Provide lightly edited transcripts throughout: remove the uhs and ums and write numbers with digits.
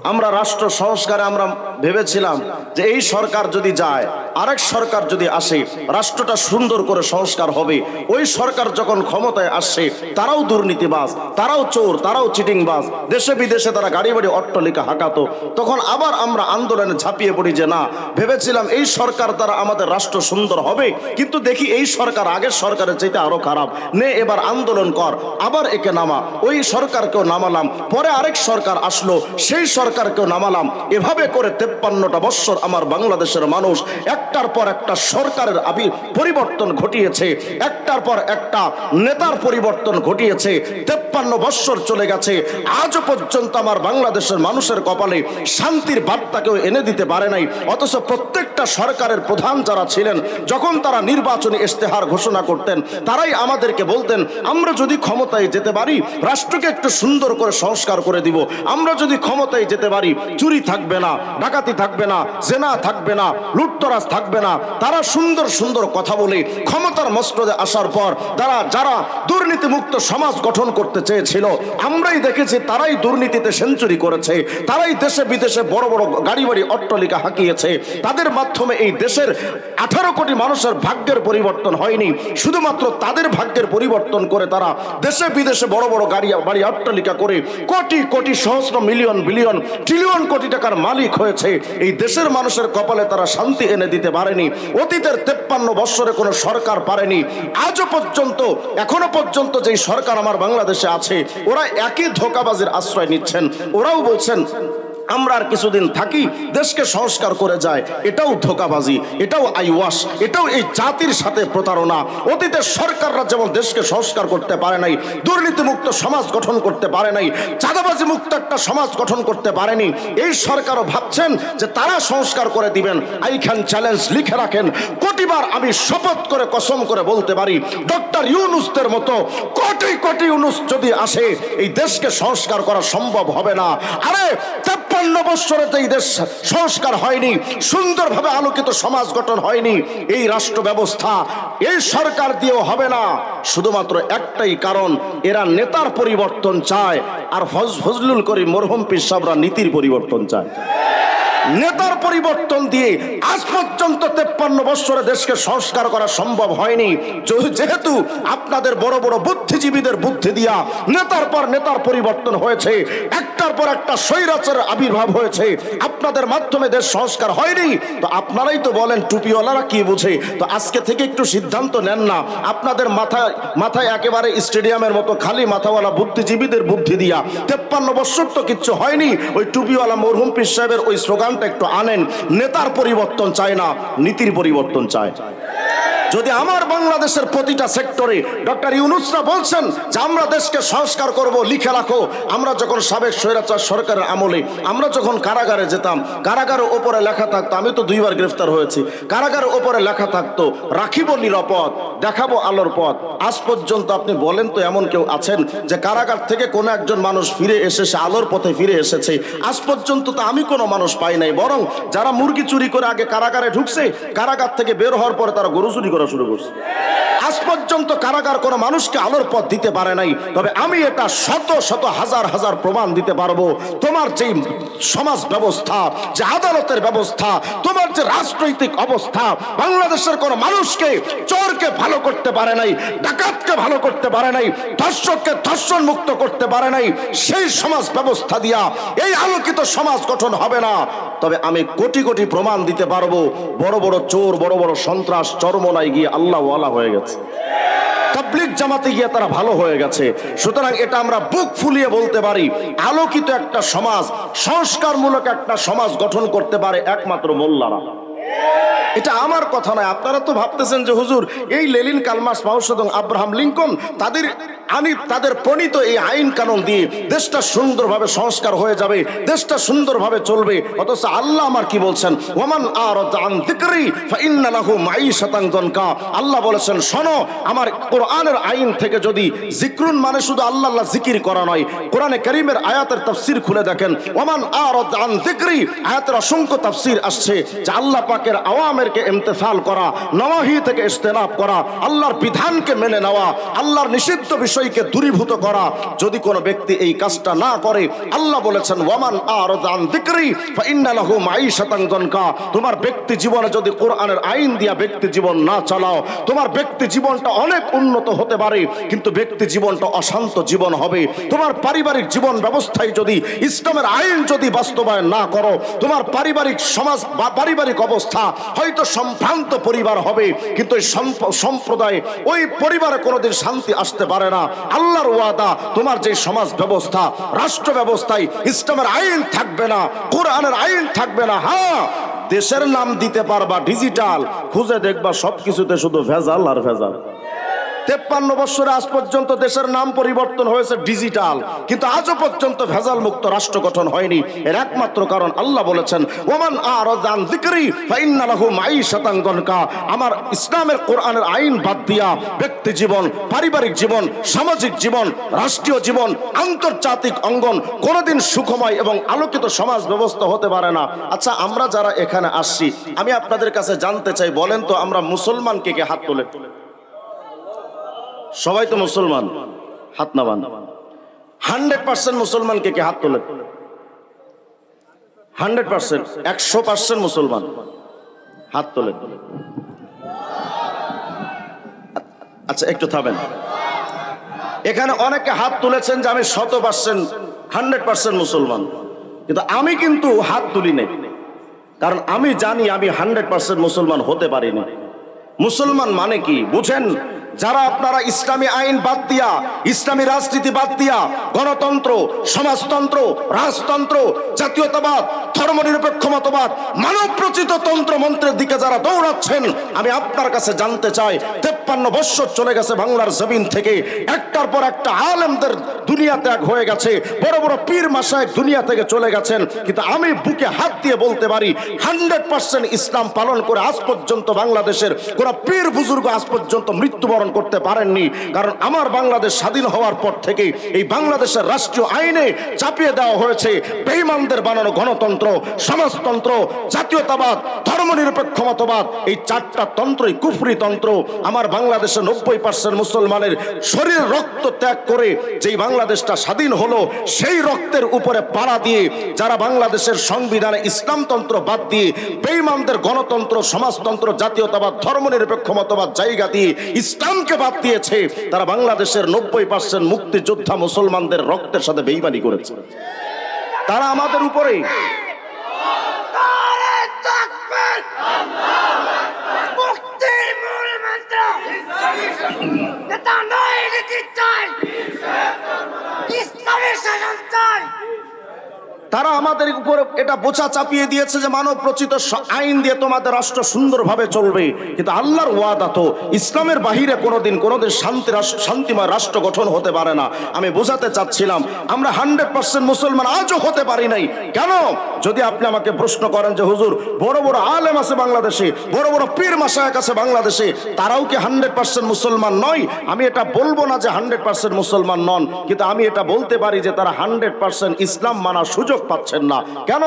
আমরা রাষ্ট্র সংস্কারে আমরা ভেবেছিলাম যে এই সরকার যদি যায়, আরেক সরকার যদি আসে, রাষ্ট্রটা সুন্দর করে সংস্কার হবে। ওই সরকার যখন ক্ষমতায় আসছে, তারাও দুর্নীতিবাজ, তারাও চোর, তারাও চিটিংবাজ, দেশে বিদেশে তারা গাড়ি বাড়ি অট্টালিকা হাঁকাতো। তখন আবার আমরা আন্দোলনে ঝাঁপিয়ে পড়ি যে না, ভেবেছিলাম এই সরকার দ্বারা আমাদের রাষ্ট্র সুন্দর হবে, কিন্তু দেখি এই সরকার আগের সরকারের চাইতে আরো খারাপ। নে এবার আন্দোলন কর, আবার একে নামা। ওই সরকারকেও নামালাম, পরে আরেক সরকার আসলো, সেই সরকারকেও নামালাম। এভাবে করে 53টা বৎসর আমার বাংলাদেশের মানুষ একটার পর একটা সরকারের পরিবর্তন ঘটিয়েছে, একটার পর একটা নেতার পরিবর্তন ঘটিয়েছে। 53 বৎসর চলে গেছে, আজও পর্যন্ত আমার বাংলাদেশের মানুষের কপালে শান্তির বার্তা কেউ এনে দিতে পারে নাই। অথচ প্রত্যেকটা সরকারের প্রধান যারা ছিলেন, যখন তারা নির্বাচনী ইশতেহার ঘোষণা করতেন, তারাই আমাদেরকে বলতেন আমরা যদি ক্ষমতায় যেতে পারি, রাষ্ট্রকে একটু সুন্দর করে সংস্কার করে দিব। আমরা যদি ক্ষমতায় যেতে পারি, চুরি থাকবে না, ডাকাতি থাকবে না, জেনা থাকবে না, লুটতরাজ থাকবে না। তারা সুন্দর সুন্দর কথা বলে ক্ষমতার মসনদে আসার পর যারা দুর্নীতিমুক্ত সমাজ গঠন করতে চেয়েছিল, আমরাই দেখেছি তারাই দুর্নীতিতে সেঞ্চুরি করেছে, তারাই দেশে বিদেশে বড় বড় গাড়ি বাড়ি অট্টালিকা হাঁকিয়েছে। তাদের মাধ্যমে এই দেশের 18 কোটি মানুষের ভাগ্যের পরিবর্তন হয়নি, শুধুমাত্র তাদের ভাগ্যের পরিবর্তন করে তারা দেশে বিদেশে বড় বড় গাড়ি বাড়ি অট্টালিকা করে কোটি কোটি সহস্র মিলিয়ন বিলিয়ন ট্রিলিয়ন কোটি টাকার মালিক হয়েছে। এই দেশের মানুষের কপালে তারা শান্তি এনে দিতে পারেনি। অতীতের 53 বৎসরে কোনো সরকার পারেনি। আজও পর্যন্ত, এখনো পর্যন্ত যেই সরকার আমার বাংলাদেশে আছে, ওরা একই ধোঁকাবাজির আশ্রয় নিচ্ছেন। ওরাও বলছেন আমরা আর কিছুদিন থাকি, দেশকে সংস্কার করে যায়। এটাও ধোঁকাবাজি, এটাও আইওয়াশ, এটাও এই জাতির সাথে প্রতারণা। অতীতের সরকাররা যেমন দেশকে সংস্কার করতে পারে নাই, দুর্নীতিমুক্ত সমাজ গঠন করতে পারে নাই, চাঁদাবাজি মুক্ত একটা সমাজ গঠন করতে পারেনি, এই সরকারও ভাবছেন যে তারা সংস্কার করে দিবেন। আই ক্যান চ্যালেঞ্জ, লিখে রাখেন, কোটিবার আমি শপথ করে কসম করে বলতে পারি, ডক্টর ইউনূসের মতো কোটি কোটি ইউনূস যদি আসে, এই দেশকে সংস্কার করা সম্ভব হবে না। আরে 53 বৎসরে এই দেশ সংস্কার হয়নি, সুন্দরভাবে আলোকিত সমাজ গঠন হয়নি। এই রাষ্ট্র ব্যবস্থা এই সরকার দিয়েও হবে না, শুধুমাত্র একটাই কারণ, এরা নেতার পরিবর্তন চায়, আর ফজলুল করিম মরহুম পীর সাহেবরা নীতির পরিবর্তন চায়। নেতার পরিবর্তন দিয়ে আজ পর্যন্ত 53 বৎসরে দেশকে সংস্কার করা সম্ভব হয়নি। যেহেতু আপনাদের বড় বড় বুদ্ধিজীবীদের বুদ্ধি দিয়া নেতার পর নেতার পরিবর্তন হয়েছে, একটার পর একটা স্বৈরাচারের আবির্ভাব হয়েছে, আপনাদের মাধ্যমে দেশ সংস্কার হয়নি। তো আপনারাই তো বলেন টুপিওয়ালারা কি বুঝে। তো আজকে থেকে একটু সিদ্ধান্ত নেন না, আপনাদের মাথায় একেবারে স্টেডিয়ামের মতো খালি মাথাওয়ালা বুদ্ধিজীবীদের বুদ্ধি দিয়া 53 বৎসর তো কিচ্ছু হয়নি। ওই টুপিওয়ালা মরহুম পীর সাহেবের ওই স্লোগানটা একটু আনেন, নেতার পরিবর্তন চায় না, নীতির পরিবর্তন চায়। যদি আমার বাংলাদেশের প্রতিটা সেক্টরে ডক্টর ইউনূসরা বলছেন যে আমরা দেশকে সংস্কার করব, লিখে রাখো। আমরা যখন সাবেক স্বৈরাচার সরকারের আমলে আমরা যখন কারাগারে যেতাম, কারাগারের ওপরে লেখা থাকতো, আমি তো 2বার গ্রেফতার হয়েছি, কারাগারের ওপরে লেখা থাকতো রাখিব নিরাপদ, দেখাবো আলোর পথ। আজ পর্যন্ত আপনি বলেন তো এমন কেউ আছেন যে কারাগার থেকে কোনো একজন মানুষ ফিরে এসেছে, আলোর পথে ফিরে এসেছে? আজ পর্যন্ত তো আমি কোনো মানুষ পাই নাই। বরং যারা মুরগি চুরি করে আগে কারাগারে ঢুকছে, কারাগার থেকে বের হওয়ার পরে তারা গরু চুরি শুরু করছে। আজ পর্যন্ত কারাগার কোনো মানুষকে আলোর পথ দিতে পারে নাই। তবে আমি এটা শত শত হাজার হাজার প্রমাণ দিতে পারবো। তোমার যে সমাজ ব্যবস্থা, যে আদালতের ব্যবস্থা, তোমার যে রাজনৈতিক অবস্থা, বাংলাদেশের কোনো মানুষকে, চোরকে ভালো করতে পারে নাই, ডাকাতকে ভালো করতে পারে নাই, ধর্ষককে ধর্ষণ মুক্ত করতে পারে নাই। সেই সমাজ ব্যবস্থা দিয়া এই আলোকিত সমাজ গঠন হবে না। তবে আমি কোটি কোটি প্রমাণ দিতে পারবো, বড় বড় চোর, বড় বড় সন্ত্রাস চরমোনায় গিয়ে আল্লাহ ওয়ালা হয়ে গেছে, তাবলীগ জামাতে গিয়ে তারা ভালো হয়ে গেছে। সুতরাং এটা আমরা বুক ফুলিয়ে বলতে পারি, আলোকিত একটা সমাজ, সংস্কারমূলক একটা সমাজ গঠন করতে পারে একমাত্র মোল্লারা। এটা আমার কথা নয়। আপনারা তো ভাবতেছেন যে হুজুর এই লেনিন, কার্ল মার্কস, মাও সেতুং, আব্রাহাম লিঙ্কন তাদের প্রণীত এই আইন কানুন দিয়ে দেশটা সুন্দরভাবে সংস্কার হয়ে যাবে, দেশটা সুন্দরভাবে চলবে। অথচ আল্লাহ আমার কি বলছেন, ওয়ামান আরাদা আন যিকরি ফাইন্না লাহু মাঈশাতান যানকা। আল্লাহ বলেছেন শোনো, আমার কোরআনের আইন থেকে যদি জিক্রুন মানে শুধু আল্লাহ আল্লাহ জিকির করা নয়, কোরআনে কারীমের আয়াতের তাফসীর খুলে দেখেন, ওয়ামান আরাদা আন যিকরি আয়াতের অসংখ্য তাফসীর আসছে যে আল্লাহ পাক পাকের আওয়ামেরকে ইমতিসাল করা, নওয়াহি থেকে ইজতিনাব করা, আল্লাহর বিধানকে মেনে নেওয়া, আল্লাহর নিষিদ্ধ বিষয়কে দূরীভূত করা। যদি কোনো ব্যক্তি এই কাজটা না করে, আল্লাহ বলেছেন ওয়ামান আরাদা আন যিকরি ফাইন্না লাহু মাঈশাতান যানকা। তোমার ব্যক্তি জীবনে যদি কোরআনের আইন দিয়া ব্যক্তি জীবন না চালাও, তোমার ব্যক্তি জীবনটা অনেক উন্নত হতে পারে, কিন্তু ব্যক্তি জীবনটা অশান্ত জীবন হবে। তোমার পারিবারিক জীবন ব্যবস্থায় যদি ইসলামের আইন যদি বাস্তবায়ন না করো, তোমার পারিবারিক সমাজ বা পারিবারিক অবস্থা হয়তো সম্ভ্রান্ত পরিবার হবে, কিন্তু এই সম্প্রদায় ওই পরিবারে কোনোদিন শান্তি আসতে পারে না। আল্লাহর ওয়াদা, তোমার যে সমাজ ব্যবস্থা, রাষ্ট্র ব্যবস্থায় ইসলামের আইন থাকবে না, কোরআনের আইন থাকবে না। হ্যাঁ, দেশের নাম দিতে পারবা ডিজিটাল, খুঁজে দেখবা সবকিছুতে শুধু ভেজাল আর ভেজাল। 53 বছরে আজ পর্যন্ত দেশের নাম পরিবর্তন হয়েছে ডিজিটাল, কিন্তু আজও পর্যন্ত ভেজাল মুক্ত রাষ্ট্র গঠন হয়নি। এর একমাত্র কারণ আল্লাহ বলেছেন ওয়ামান আরাদা আন যিকরি ফাইন্না লাহু মাঈশাতান যানকা। আমার ইসলামের কোরআনের আইন বাদ দিয়া ব্যক্তি জীবন, পারিবারিক জীবন, সামাজিক জীবন, রাষ্ট্রীয় জীবন, আন্তর্জাতিক অঙ্গন কোনোদিন সুখময় এবং আলোকিত সমাজ ব্যবস্থা হতে পারে না। আচ্ছা, আমরা যারা এখানে আসছি, আমি আপনাদের কাছে জানতে চাই, বলেন তো আমরা মুসলমান কে কে হাত তোলে? সবাই তো মুসলমান, হাত না বান। 100% মুসলমান কে কে হাত তোলে? 100%, 100% মুসলমান হাত তোলে। আচ্ছা, একটু থামেন। এখানে অনেকে হাত তুলেছেন যে আমি 100%, 100% মুসলমান, কিন্তু আমি কিন্তু হাত তুলি নাই, কারণ আমি জানি আমি 100% মুসলমান হতে পারিনি। মুসলমান মানে কি বুঝেন? যারা আপনারা ইসলামী আইন বাদ দিয়া, ইসলামী রাজনীতি বাদ দিয়া গণতন্ত্র, সমাজতন্ত্র, রাজতন্ত্র, জাতীয়তাবাদ, ধর্মনিরপেক্ষ মতবাদ, মানব প্রচিত তন্ত্র মন্ত্রের দিকে যারা দৌড়াচ্ছেন, আমি আপনার কাছে জানতে চাই, 53 বছর চলে গেছে বাংলার জমিন থেকে, একটার পর একটা আলেমদের দুনিয়া ত্যাগ হয়ে গেছে, বড় বড় পীর মাশায়েখ দুনিয়া থেকে চলে গেছেন, কিন্তু আমি বুকে হাত দিয়ে বলতে পারি 100% ইসলাম পালন করে আজ পর্যন্ত বাংলাদেশের কোন পীর বুজুর্গ আজ পর্যন্ত মৃত্যুবরণ করতে পারেননি। কারণ আমার বাংলাদেশ স্বাধীন হওয়ার পর থেকে এই বাংলাদেশের রাষ্ট্রীয় আইনে চাপিয়ে দেওয়া হয়েছে বেঈমানদের বানানো গণতন্ত্র, সমাজতন্ত্র, জাতীয়তাবাদ, ধর্মনিরপেক্ষ মতবাদ। এই 4টা তন্ত্রই কুফরি তন্ত্র। আমার বাংলাদেশে 90% মুসলমানের শরীর রক্ত ত্যাগ করে যেই বাংলাদেশটা স্বাধীন হলো, সেই রক্তের উপরে পাড়া দিয়ে যারা বাংলাদেশের সংবিধানে ইসলামতন্ত্র বাদ দিয়ে বেঈমানদের গণতন্ত্র, সমাজতন্ত্র, জাতীয়তাবাদ, ধর্মনিরপেক্ষ মতবাদ জায়গা দিয়ে ইসলামকে বাদ দিয়েছে, তারা বাংলাদেশের 90% মুক্তিযোদ্ধা মুসলমানদের রক্তের সাথে বেঈমানি করেছে। তারা আমাদের উপরে তারা আমাদের উপরে এটা বোঝা চাপিয়ে দিয়েছে যে মানব প্রচিত আইন দিয়ে তোমাদের রাষ্ট্র সুন্দরভাবে চলবে, কিন্তু আল্লাহর ওয়াদা তো ইসলামের বাহিরে কোনোদিন শান্তিময় রাষ্ট্র গঠন হতে পারে না। আমি বোঝাতে চাচ্ছিলাম আমরা 100% মুসলমান আজও হতে পারি নাই। কেন? যদি আপনি আমাকে প্রশ্ন করেন যে হুজুর বড় বড় আলেম আছে বাংলাদেশে, বড় বড় পীর মাশায়েখ আছে বাংলাদেশে, তারাও কি 100% মুসলমান নয়? আমি এটা বলবো না যে 100% মুসলমান নন, কিন্তু আমি এটা বলতে পারি যে তারা 100% ইসলাম মানার সুযোগ পাচ্ছেন না। কেন?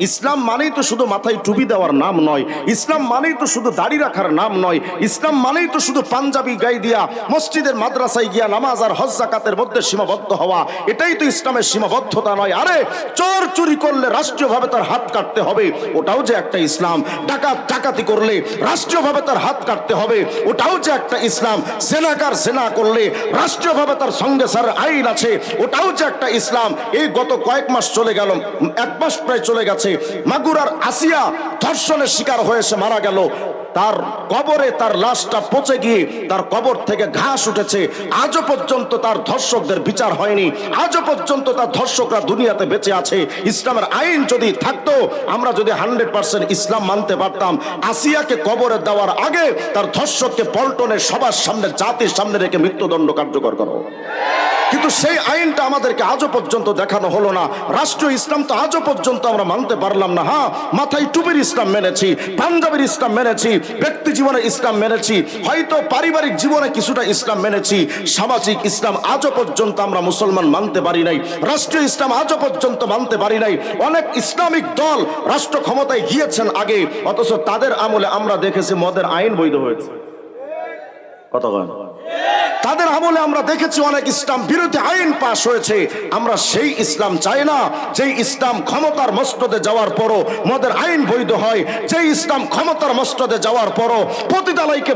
ইসলাম মানেই তো শুধু মাথায় টুপি দেওয়ার নাম নয়, ইসলাম মানেই তো শুধু দাড়ি রাখার নাম নয়, ইসলাম মানেই তো শুধু পাঞ্জাবি গায়ে দিয়া মসজিদের মাদ্রাসায় গিয়া নামাজ আর হজ যাকাতের মধ্যে সীমাবদ্ধ হওয়া, এটাই তো ইসলামের সীমাবদ্ধতা নয়। আরে চোর চুরি করলে রাষ্ট্রীয়ভাবে তার হাত কাটতে হবে, ওটাও যে একটা ইসলাম। ডাকাতি করলে রাষ্ট্রীয়ভাবে তার হাত কাটতে হবে, ওটাও যে একটা ইসলাম। জেনাকার জেনা করলে রাষ্ট্রীয়ভাবে তার সঙ্গে সার আইন আছে, ওটাও যে একটা ইসলাম। এই গত কয়েক মাস চলে গেল, 1 মাস প্রায় চলে গেছে, মাগুরার আসিয়া ধর্ষণের শিকার হয়েছে, মারা গেল। তার কবরে তার লাশটা পচে গিয়ে তার কবর থেকে ঘাস উঠেছে। আজও পর্যন্ত তার ধর্ষকদের বিচার হয়নি, আজও পর্যন্ত তার ধর্ষকরা দুনিয়াতে বেঁচে আছে। ইসলামের আইন যদি থাকতো, আমরা যদি 100% ইসলাম মানতে পারতাম, আসিয়াকে কবরে দেওয়ার আগে তার ধর্ষককে পল্টনে সবার সামনে, জাতির সামনে রেখে মৃত্যুদণ্ড কার্যকর করো। কিন্তু সেই আইনটা আমাদেরকে আজও পর্যন্ত দেখানো হলো না। রাষ্ট্রীয় ইসলাম তো আজও পর্যন্ত আমরা মানতে পারলাম না। হ্যাঁ, মাথায় টুপির ইসলাম মেনেছি, পাঞ্জাবের ইসলাম মেনেছি, ব্যক্তি জীবনে ইসলাম মেনেছি, হয়তো পারিবারিক জীবনে কিছুটা ইসলাম মেনেছি, সামাজিক ইসলাম আজও পর্যন্ত আমরা মুসলমান মানতে পারি নাই, রাষ্ট্রীয় ইসলাম আজও পর্যন্ত মানতে পারি নাই। অনেক ইসলামিক দল রাষ্ট্র ক্ষমতায় গিয়েছেন আগে, অথচ তাদের আমলে আমরা দেখেছি মদের আইন বৈধ হয়েছে। কথা বলেন, তাদের আমলে আমরা দেখেছি অনেক ইসলাম বিরোধী আইন পাশ হয়েছে। আমরা সেই ইসলাম চাই না যেই ইসলাম ক্ষমতার মস্তদে যাওয়ার পরও মদের আইন বৈধ হয়, যেই ইসলাম ক্ষমতার মস্তদে যাওয়ার পরও পতিতালয়কে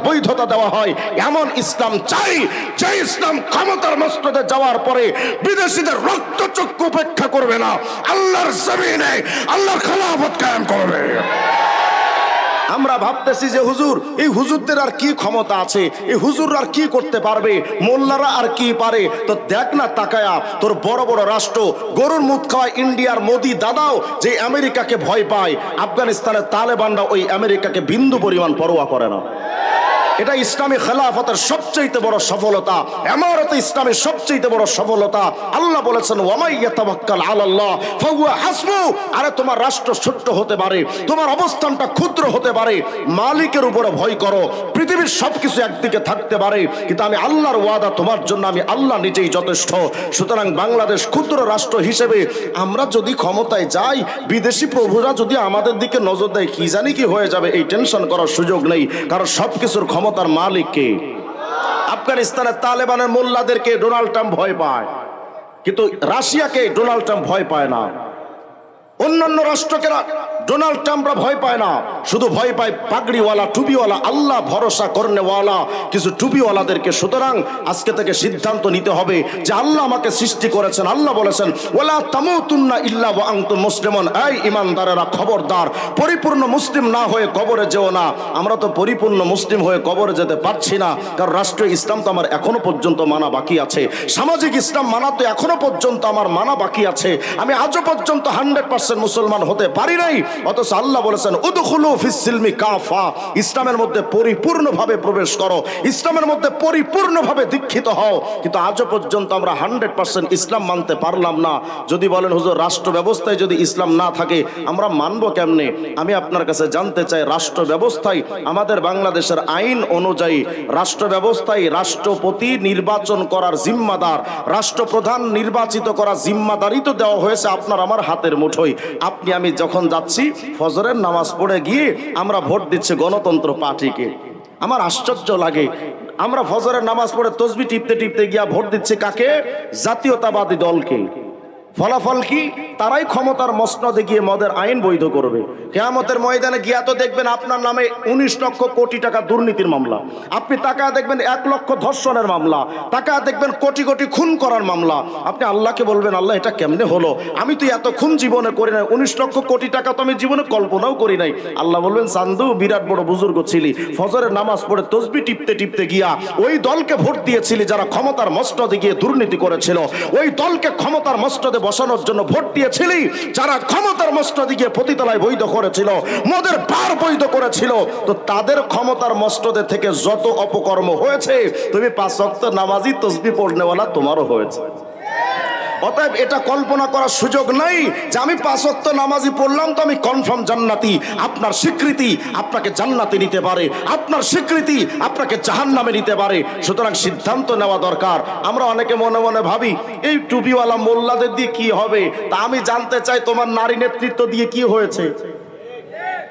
বৈধতা দেওয়া হয়। এমন ইসলাম চাই যে ইসলাম ক্ষমতার মস্তদে যাওয়ার পরে বিদেশিদের রক্তচক্ষু উপেক্ষা করবে না, আল্লাহর জমিনে আল্লাহর খেলাফত কায়েম করবে। আমরা ভাবতেছি যে হুজুর, এই হুজুরদের আর কি ক্ষমতা আছে, এই হুজুর আর কি করতে পারবে, মোল্লারা আর কি পারে। তো দেখ না তাকায়া, তোর বড় বড় রাষ্ট্র গরুর মুখ খাওয়া ইন্ডিয়ার মোদি দাদাও যে আমেরিকাকে ভয় পায়, আফগানিস্তানের তালেবানরা ওই আমেরিকাকে বিন্দু পরিমাণ পরোয়া করে না। এটা ইসলামী খেলাফতের সবচেয়ে বড় সফলতা, ইমারতে ইসলামের সবচেয়ে বড় সফলতা। আল্লাহ বলেছেন ওয়ামাই ইয়াতাওয়াক্কাল আলাল্লাহ ফাহুয়া হাসবু। আরে তোমার রাষ্ট্র ছোট্ট হতে পারে, তোমার অবস্থানটা ক্ষুদ্র হতে পারে, মালিকের উপরে ভয় করো। পৃথিবীর সবকিছু একদিকে থাকতে পারে, কিন্তু আমি আল্লাহর ওয়াদা তোমার জন্য, আমি আল্লাহ নিজেই যথেষ্ট। সুতরাং বাংলাদেশ ক্ষুদ্র রাষ্ট্র হিসেবে আমরা যদি ক্ষমতায় যাই, বিদেশি প্রভুরা যদি আমাদের দিকে নজর দেয়, কি জানি কি হয়ে যাবে, এই টেনশন করার সুযোগ নেই। কারণ সবকিছুর তার মালিক কে? আফগানিস্তানের তালেবানের মোল্লাদেরকে ডোনাল্ড ট্রাম্প ভয় পায়, কিন্তু রাশিয়াকে ডোনাল্ড ট্রাম্প ভয় পায় না। অন্যান্য রাষ্ট্রকে ডোনাল্ড ট্রাম্পরা ভয় পায় না, শুধু ভয় পায় পাগড়িওয়ালা, টুপিওয়ালা, আল্লাহ ভরসা করনেওয়ালা কিছু টুপিওয়ালাদেরকে। সুতরাং আজকে থেকে সিদ্ধান্ত নিতে হবে যে আল্লাহ আমাকে সৃষ্টি করেছেন। আল্লাহ বলেছেন ওয়ালা তামুতুন্না ইল্লা ওয়া আনতুম মুসলিমুন। এই ঈমানদারেরা খবরদার, পরিপূর্ণ মুসলিম না হয়ে কবরে যেও না। আমরা তো পরিপূর্ণ মুসলিম হয়ে কবরে যেতে পারছি না, কারণ রাষ্ট্রীয় ইসলাম তো আমার এখনো পর্যন্ত মানা বাকি আছে, সামাজিক ইসলাম মানা তো এখনো পর্যন্ত আমার মানা বাকি আছে। আমি আজও পর্যন্ত 100% মুসলমান হতে পারি নাই, অথচ আল্লাহ বলেছেন উদখুলু ফিস সিলমি কাফা, ইসলামের মধ্যে পরিপূর্ণভাবে প্রবেশ করো, ইসলামের মধ্যে পরিপূর্ণভাবে দীক্ষিত হও। কিন্তু আজও পর্যন্ত আমরা 100% ইসলাম মানতে পারলাম না। যদি বলেন হুজুর রাষ্ট্র ব্যবস্থায় যদি ইসলাম না থাকে আমরা মানবো কেমনে? আমি আপনার কাছে জানতে চাই, রাষ্ট্র ব্যবস্থায় আমাদের বাংলাদেশের আইন অনুযায়ী রাষ্ট্র ব্যবস্থায় রাষ্ট্রপতি নির্বাচন করার জিম্মাদার, রাষ্ট্রপ্রধান নির্বাচিত করার জিম্মাদারি তো দেওয়া হয়েছে আপনার আমার হাতের মুঠোয়। আপনি আমি যখন যাচ্ছি ফজরের নামাজ পড়ে গিয়ে আমরা ভোট দিচ্ছি গণতন্ত্র পার্টিকে, আমার আশ্চর্য লাগে। আমরা ফজরের নামাজ পড়ে তসবি টিপতে টিপতে গিয়া ভোট দিচ্ছি কাকে? জাতীয়তাবাদী দলকে। ফলাফল কি? তারাই ক্ষমতার মসনদে গিয়ে মদের আইন বৈধ করবে। কিয়ামতের ময়দানে গিয়া তো দেখবেন আপনার নামে 19 লক্ষ কোটি টাকা দুর্নীতির মামলা, আপনি তাকায় দেখবেন 1 লক্ষ ধর্ষণের মামলা, তাকায় দেখবেন কোটি কোটি খুন করার মামলা। আপনি আল্লাহকে বলবেন আল্লাহ এটা কেমনে হলো, আমি তো এত খুন জীবনে করি নাই, 19 লক্ষ কোটি টাকা তো আমি জীবনে কল্পনাও করি নাই। আল্লাহ বলবেন চান্দু বিরাট বড় বুজুর্গ ছিলি, ফজরের নামাজ পড়ে তসবি টিপতে টিপতে গিয়া ওই দলকে ভোট দিয়েছিলি যারা ক্ষমতার মসনদে গিয়ে দুর্নীতি করেছিল, ওই দলকে ক্ষমতার মসনদে বসানোর জন্য ভোট দিয়েছিলি যারা ক্ষমতার মসনদে গিয়ে পতিতালয় বৈধ করেছিল, মদের বার বৈধ করেছিল। তো তাদের ক্ষমতার মসনদে থেকে যত অপকর্ম হয়েছে, তুমি 5 ওয়াক্ত নামাজি তসবিহ পড়নেওয়ালা তোমারও হয়েছে। অতএব এটা কল্পনা করার সুযোগ নাই যে আমি 5 ওয়াক্ত নামাজি পড়লাম তো আমি কনফার্ম জান্নাতি। আপনার স্বীকৃতি আপনাকে জান্নাতে নিতে পারে, আপনার স্বীকৃতি আপনাকে জাহান্নামে নিতে পারে। সুতরাং সিদ্ধান্ত নেওয়া দরকার। আমরা অনেকে মনে মনে ভাবি এই টুপিওয়ালা মোল্লাদের দিয়ে কি হবে, তা আমি জানতে চাই তোমার নারী নেতৃত্ব দিয়ে কি হয়েছে।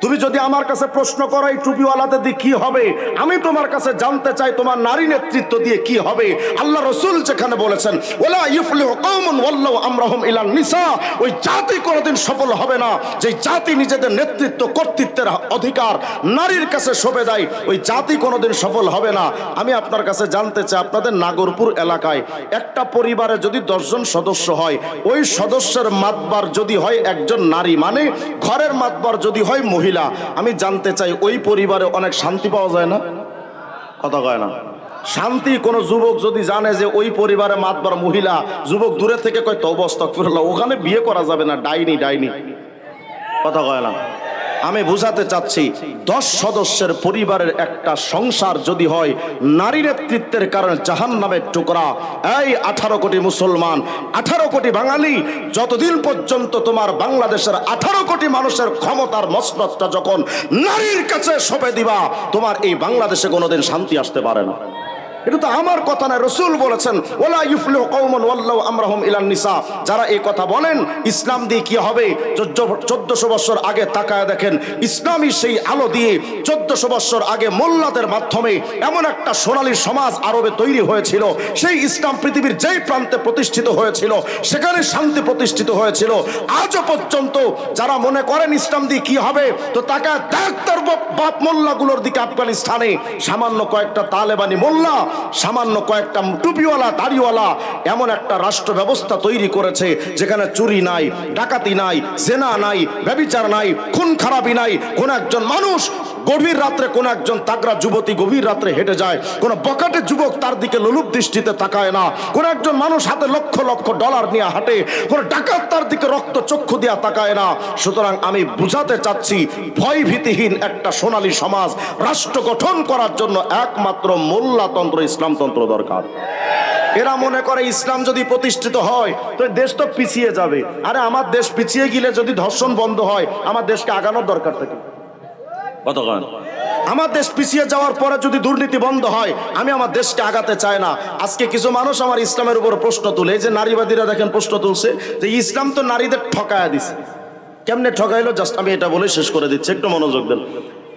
তুমি যদি আমার কাছে প্রশ্ন করো এই টুপিওয়ালাদের দিয়ে কি হবে, আমি তোমার কাছে জানতে চাই তোমার নারী নেতৃত্ব দিয়ে কি হবে। আল্লাহ রাসূল যেখানে বলেছেন ওয়ালা ইফলিহু কওমুন ওয়াল্লাহু আমরাহুম ইলান নিসা, ওই জাতি কোনোদিন সফল হবে না যে জাতি নিজেদের নেতৃত্ব কর্তৃত্বের অধিকার নারীর কাছে সঁপে দেয়, ওই জাতি কোনোদিন সফল হবে না। আমি আপনার কাছে জানতে চাই আপনাদের নাগরপুর এলাকায় একটা পরিবারে যদি 10 জন সদস্য হয়, ওই সদস্যের মাতবার যদি হয় একজন নারী, মানে ঘরের মাতবার যদি হয় মহিলা, আমি জানতে চাই ওই পরিবারে অনেক শান্তি পাওয়া যায় না? কথা কয় না? শান্তি কোন যুবক যদি জানে যে ওই পরিবারে মাতবার মহিলা, যুবক দূরে থেকে কয় তওবা আস্তাগফিরুল্লাহ, ওখানে বিয়ে করা যাবে না, ডাইনি ডাইনি। কথা কয় না? আমি বুঝাতে চাচ্ছি 10 সদস্যের পরিবারের একটা সংসার যদি হয় নারী নেতৃত্বের কারণে জাহান্নামের টুকরা। এই 18 কোটি মুসলমান, 18 কোটি বাঙালি, যতদিন পর্যন্ত তোমার বাংলাদেশের 18 কোটি মানুষের ক্ষমতার মসনদটা যখন নারীর কাছে সঁপে দিবা, তোমার এই বাংলাদেশে কোনোদিন শান্তি আসতে পারে না। এটা তো আমার কথা না, রাসূল বলেছেন ওয়ালা ইফলিহু কওমুন ওয়াল্লাহু আমরাহুম ইলান নিসা। যারা এই কথা বলেন ইসলাম দিয়ে কি হবে, 1400 বছর আগে তাকায় দেখেন, ইসলামী সেই আলো দিয়ে 1400 বছর আগে মোল্লাদের মাধ্যমে এমন একটা সোনালী সমাজ আরবে তৈরি হয়েছিল। সেই ইসলাম পৃথিবীর যেই প্রান্তে প্রতিষ্ঠিত হয়েছিল সেখানে শান্তি প্রতিষ্ঠিত হয়েছিল। আজও পর্যন্ত যারা মনে করেন ইসলাম দিয়ে কি হবে, তো তাকায় দেখ তার বাপ মোল্লাগুলোর দিকে। আফগানিস্তানে সামান্য কয়েকটা তালেবানি মোল্লা, সামান্য কয়েকটা টুপিওয়ালা দাড়িওয়ালা এমন একটা রাষ্ট্র ব্যবস্থা তৈরি করেছে যেখানে চুরি নাই, ডাকাতি নাই, জেনা নাই, ব্যভিচার নাই, খুন খারাপি নাই। কোন একজন মানুষ গভীর রাত্রে, কোন একজন তাগড়া যুবতী গভীর রাত্রে হেঁটে যায়, কোন বকাটে যুবক তার দিকে লোলুপ দৃষ্টিতে তাকায় না। কোন একজন মানুষ হাতে লক্ষ লক্ষ ডলার নিয়ে হাঁটে, কোন ডাকাত তার দিকে রক্ত চক্ষু দিয়া তাকায় না। সুতরাং আমি বুঝাতে চাচ্ছি, ভয় ভীতিহীন একটা সোনালী সমাজ রাষ্ট্র গঠন করার জন্য একমাত্র মোল্লাতন্ত্র, ইসলামতন্ত্র দরকার। এরা মনে করে ইসলাম যদি প্রতিষ্ঠিত হয় তো দেশ তো পিছিয়ে যাবে। আরে আমার দেশ পিছিয়ে গেলে যদি ধর্ষণ বন্ধ হয়, আমার দেশকে আগানোর দরকার থাকে কত? আমার দেশ পিছিয়ে যাওয়ার পরে যদি দুর্নীতি বন্ধ হয়, আমি আমার দেশকে আগাতে চাই না। আজকে কিছু মানুষ আমার ইসলামের উপর প্রশ্ন তুলে, এই যে নারীবাদীরা দেখেন প্রশ্ন তুলছে যে ইসলাম তো নারীদের ঠকায়া দিছে। কেমনে ঠকাইলো, জাস্ট আমি এটা বলে শেষ করে দিচ্ছি, একটু মনোযোগ দেন।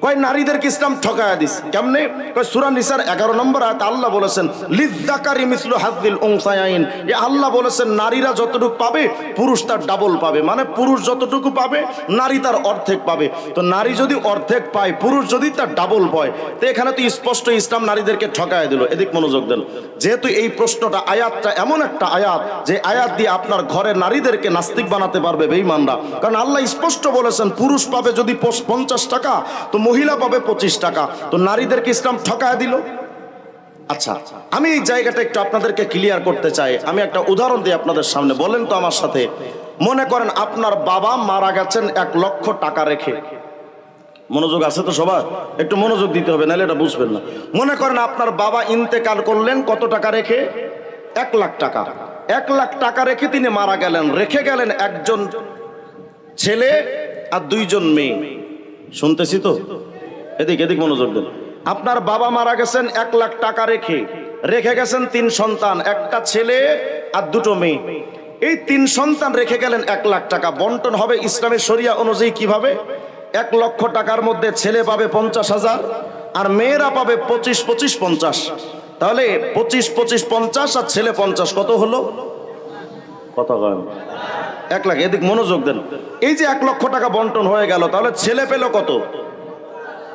কয় নারীদেরকে ইসলাম ঠকায়া দিস কেমনে? কয় সূরা নিসার 11 নম্বর আয়াতে আল্লাহ বলেছেন লিযযাকারি মিসলু হাযযিল উনসায়াইন। এ আল্লাহ বলেছেন নারীরা যতটুকু পাবে পুরুষ তার ডাবল পাবে, মানে পুরুষ যতটুকু পাবে নারী তার অর্ধেক পাবে। তো নারী যদি অর্ধেক পায়, পুরুষ যদি তার ডাবল পায়, তো এখানে তো স্পষ্ট ইসলাম নারীদেরকে ঠকায়া দিল। এদিক মনোযোগ দেন। যেহেতু এই প্রশ্নটা, আয়াতটা এমন একটা আয়াত যে আয়াত দিয়ে আপনার ঘরের নারীদেরকে নাস্তিক বানাতে পারবে বেঈমানরা। কারণ আল্লাহ স্পষ্ট বলেছেন পুরুষ পাবে যদি 50 টাকা, তো মহিলা পাবে 25 টাকা। তো নারীদেরকে ইসলাম ঠকায় দিল। আচ্ছা, আমি এই জায়গাটা একটু আপনাদেরকে ক্লিয়ার করতে চাই। আমি একটা উদাহরণ দিই আপনাদের সামনে, বলেন তো আমার সাথে। মনে করেন আপনার বাবা মারা গেছেন 1 লক্ষ টাকা রেখে। মনোযোগ আছে তো সবার? একটু মনোযোগ দিতে হবে, নাহলে এটা বুঝবেন না। মনে করেন আপনার বাবা ইন্তেকাল করলেন কত টাকা রেখে? 1 লাখ টাকা। 1 লাখ টাকা রেখে তিনি মারা গেলেন। রেখে গেলেন একজন ছেলে আর 2 জন মেয়ে। শুনতেছি তো? এদিক মনোযোগ দেন। আপনার বাবা মারা গেছেন 1 লাখ টাকা রেখে, রেখে গেছেন 3 সন্তান, একটা ছেলে আর 2টো মেয়ে। এই 3 সন্তান রেখে গেলেন 1 লাখ টাকা। বন্টন হবে ইসলামের শরিয়া অনুযায়ী কিভাবে? 1 লক্ষ টাকার মধ্যে ছেলে পাবে 50,000 আর মেয়েরা পাবে 25, 25, 50। তাহলে 25, 25, 50 আর ছেলে 50, কত হলো? কত হয়? 1 লাখ। এদিক মনোযোগ দেন। এই যে 1 লক্ষ টাকা বন্টন হয়ে গেল, তাহলে ছেলে পেল কত?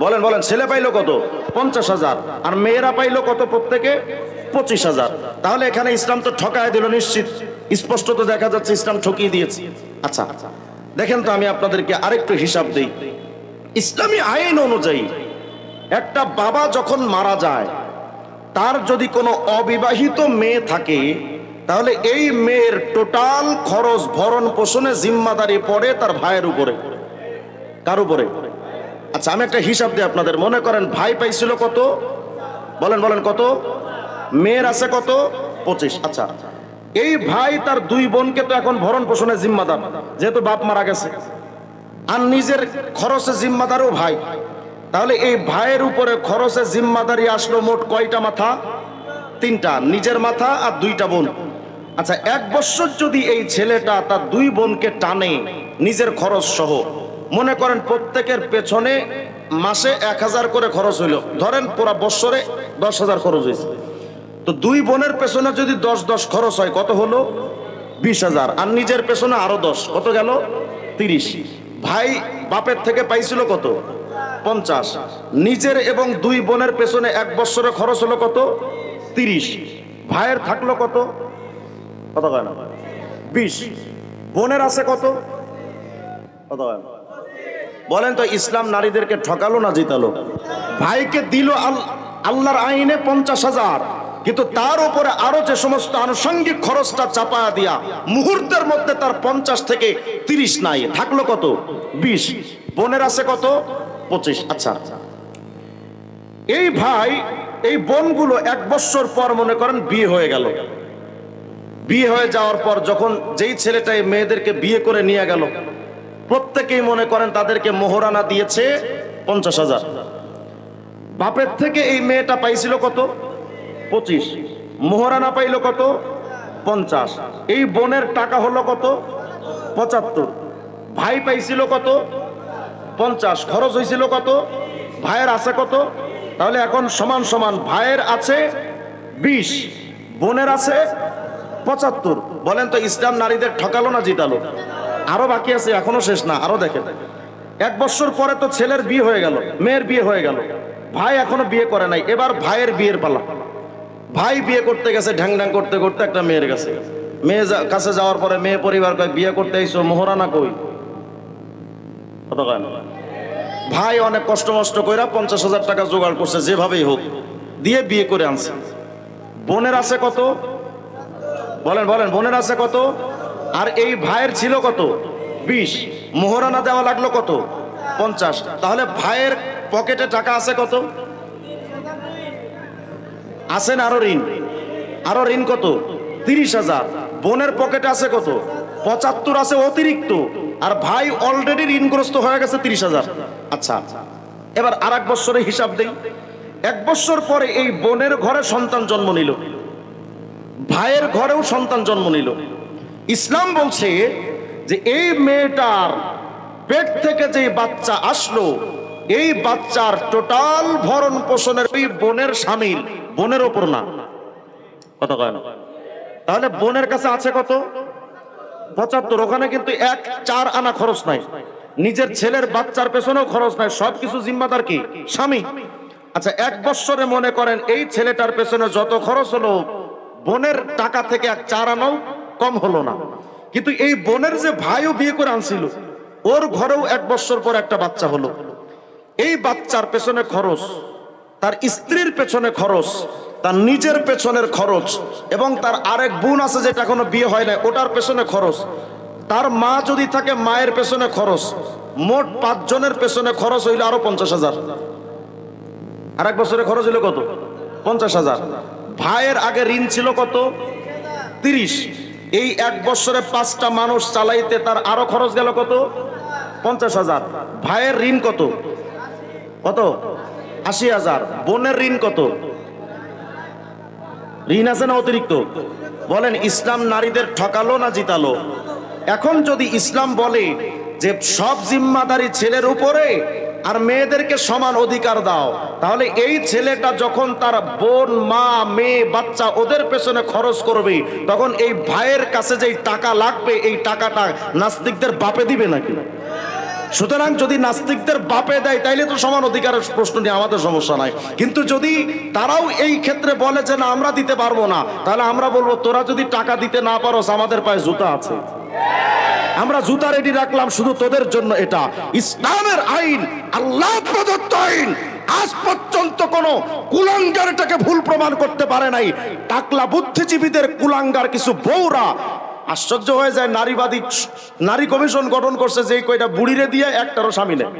বলেন বলেন, ছেলে পাইলো কত? 50,000। আর মেয়েরা পাইলো কত? প্রত্যেকে 25,000। তাহলে এখানে ইসলাম তো ঠকায় দিল নিশ্চিত, স্পষ্ট তো দেখা যাচ্ছে ইসলাম ঠকিয়ে দিয়েছে। আচ্ছা দেখেন তো, আমি আপনাদেরকে আরেকটু হিসাব দেই। ইসলামী আইন অনুযায়ী একটা বাবা যখন মারা যায়, তার যদি কোনো অবিবাহিত মেয়ে থাকে, তাহলে এই মেয়ের টোটাল খরচ ভরণ পোষণে জিম্মাদারি পড়ে তার ভাইয়ের উপরে। কার উপরে? আচ্ছা, আমি একটা হিসাব দিই আপনাদের। মনে করেন ভাই পাইছিল কত? বলেন বলেন, কত? মেয়ের আছে কত? 25। আচ্ছা, এই ভাই তার 2 বোনকে তো এখন ভরণ পোষণে জিম্মাদার, যেহেতু বাপ মারা গেছে, আর নিজের খরচে জিম্মাদারও ভাই। তাহলে এই ভাইয়ের উপরে খরচে জিম্মাদারি আসলো মোট কয়টা মাথা? 3টা, নিজের মাথা আর 2টা বোন। আচ্ছা, 1 বছর যদি এই ছেলেটা তার 2 বোনকে টানে নিজের খরচ সহ, মনে করেন প্রত্যেকের পেছনে মাসে 1000 করে খরচ হইল, ধরেন পুরো বছরে 10,000 খরচ হয়েছে। তো 2 বোনের পেছনে যদি 10 খরচ হয়, কত হলো? 20,000। আর নিজের পেছনে আরো 10, কত গেল? 30। ভাই বাপের থেকে পাইছিল কত? 50। নিজের এবং 2 বোনের পেছনে 1 বছরে খরচ হলো কত? 30। ভাইয়ের থাকলো কত? কত হয় না? 20। বোনের আছে কত? কত হয় না? বলেন তো, ইসলাম নারীদেরকে ঠকালো না জিতালো? ভাইকে দিল আল্লাহর আইনে 50,000, কিন্তু তার উপরে আরো যে সমস্ত আনুষঙ্গিক খরচটা চাপায়া দিয়া মুহূর্তের মধ্যে তার 50 থেকে 30 নাই, থাকলো কত? 20। বোনের আছে কত? 25। আচ্ছা, এই ভাই এই বোনগুলো 1 বছর পর মনে করেন বিয়ে হয়ে গেল। বিয়ে হয়ে যাওয়ার পর যখন যেই ছেলেটা এই মেয়েদেরকে বিয়ে করে নিয়ে গেল, প্রত্যেকেই মনে করেন তাদেরকে মোহরানা দিয়েছে 50,000। বাপের থেকে এই মেয়েটা পাইছিল কত? 25। মোহরানা পাইল কত? 50। এই বোনের টাকা হলো কত? 75। ভাই পাইছিল কত? 50। খরচ হয়েছিল কত? ভাইয়ের আছে কত? তাহলে এখন সমান সমান ভাইয়ের আছে 20, বোনের আছে 75। বলেন তো ইসলাম নারীদের ঠকালো না জিতালো? আরো বাকি আছে, এখনো শেষ না, আরো দেখেন। 1 বছর পরে তো ছেলের বিয়ে হয়ে গেল, মেয়ের বিয়ে হয়ে গেল, ভাই এখনো বিয়ে করে নাই। এবার ভাইয়ের বিয়ের পালা। ভাই বিয়ে করতে গেছে ঢ্যাং ঢ্যাং করতে করতে একটা মেয়ের কাছে। মেয়ে কাছে যাওয়ার পরে মেয়ে পরিবার কয়, বিয়ে করতে আইছো, মোহরানা কই? কত কয়? ভাই অনেক কষ্ট মষ্ট কইরা 50,000 টাকা জোগাড় করছে, যেভাবেই হোক দিয়ে বিয়ে করে আনছে। বোনের আছে কত? বলেন বলেন, বোনের আছে কত? আর এই ভাইয়ের ছিল কত? 20। মোহরানা দেওয়া লাগলো কত? 50। তাহলে ভাইয়ের পকেটে টাকা আছে কত? আছেন আরো ঋণ? আরো ঋণ কত? 30,000। বোনের পকেটে আছে কত? 75 আছে অতিরিক্ত। আর ভাই অলরেডি ঋণগ্রস্ত হয়ে গেছে 30,000। আচ্ছা, এবার আর 1 বছরের হিসাব দেই। 1 বছর পরে এই বোনের ঘরে সন্তান জন্ম নিল, ভাইয়ের ঘরেও সন্তান জন্ম নিল। ইসলাম বলছে যে এই মেয়েটার পেট থেকে যে বাচ্চা আসলো, এই বাচ্চার টোটাল ভরণ পোষণের ওই বোনের স্বামীর, বোনের ওপর না। কত কয় না? তাহলে বোনের কাছে আছে কত? 75। ওখানে কিন্তু 1-4 আনা খরচ নাই, নিজের ছেলের বাচ্চার পেছনেও খরচ নাই, সবকিছু জিম্মাদার কি? স্বামী। আচ্ছা, 1 বছরে মনে করেন এই ছেলেটার পেছনে যত খরচ হলো, বোনের টাকা থেকে 1-4 আনাও কম হলো না। কিন্তু এই বোনের যে ভাইও বিয়ে করে আনছিল, ওর ঘরেও 1 বছর পর একটা বাচ্চা হলো। এই বাচ্চার পেছনে খরচ, তার স্ত্রীর পেছনে খরচ, তার নিজের পেছনের খরচ, এবং তার আরেক বোন আছে যেটা এখনো বিয়ে হয় না, ওটার পেছনে খরচ, তার মা যদি থাকে মায়ের পেছনে খরচ, মোট 5 জনের পেছনে খরচ হইল আরো 50,000। আর 1 বছরে খরচ হইল কত? 50,000। ভাইয়ের আগে ঋণ ছিল কত? 30। এই 1 বছরে 5টা মানুষ চালাইতে তার আরো খরচ গেল কত? 50,000। ভাইয়ের ঋণ কত? কত? 80,000। বোনের ঋণ কত? ঋণ আছে না অতিরিক্ত? বলেন ইসলাম নারীদের ঠকালো না জিতালো? এখন যদি ইসলাম বলে যে সব জিম্মাদারি ছেলের উপরে আর মেয়েদেরকে সমান অধিকার দাও, তাহলে এই ছেলেটা যখন তার বোন, মা, মেয়ে, বাচ্চা ওদের পেছনে খরচ করবে, তখন এই ভাইয়ের কাছে যেই টাকা লাগবে, এই টাকাটা নাস্তিকদের বাপে দিবে নাকি? সুতরাং যদি নাস্তিকদের বাপে দেয় তাইলে তো সমান অধিকারের প্রশ্ন নিয়ে আমাদের সমস্যা নাই। কিন্তু যদি তারাও এই ক্ষেত্রে বলে যে না আমরা দিতে পারবো না, তাহলে আমরা বলবো তোরা যদি টাকা দিতে না পারোস, আমাদের পায়ে জুতা আছে, আমরা জুতা রেডি রাখলাম শুধু তোদের জন্য। এটা ইসলামের আইন, আল্লাহ প্রদত্ত আইন। আজ পর্যন্ত কোন কুলাঙ্গার এটাকে ভুল প্রমাণ করতে পারে নাই। টাকলা বুদ্ধিজীবীদের কুলাঙ্গার কিছু বউরা আশ্চর্য হয়ে যায়, নারীবাদী নারী কমিশন গঠন করছে, যে কয়টা বুড়িরে দিয়ে একটারও স্বামী নেই,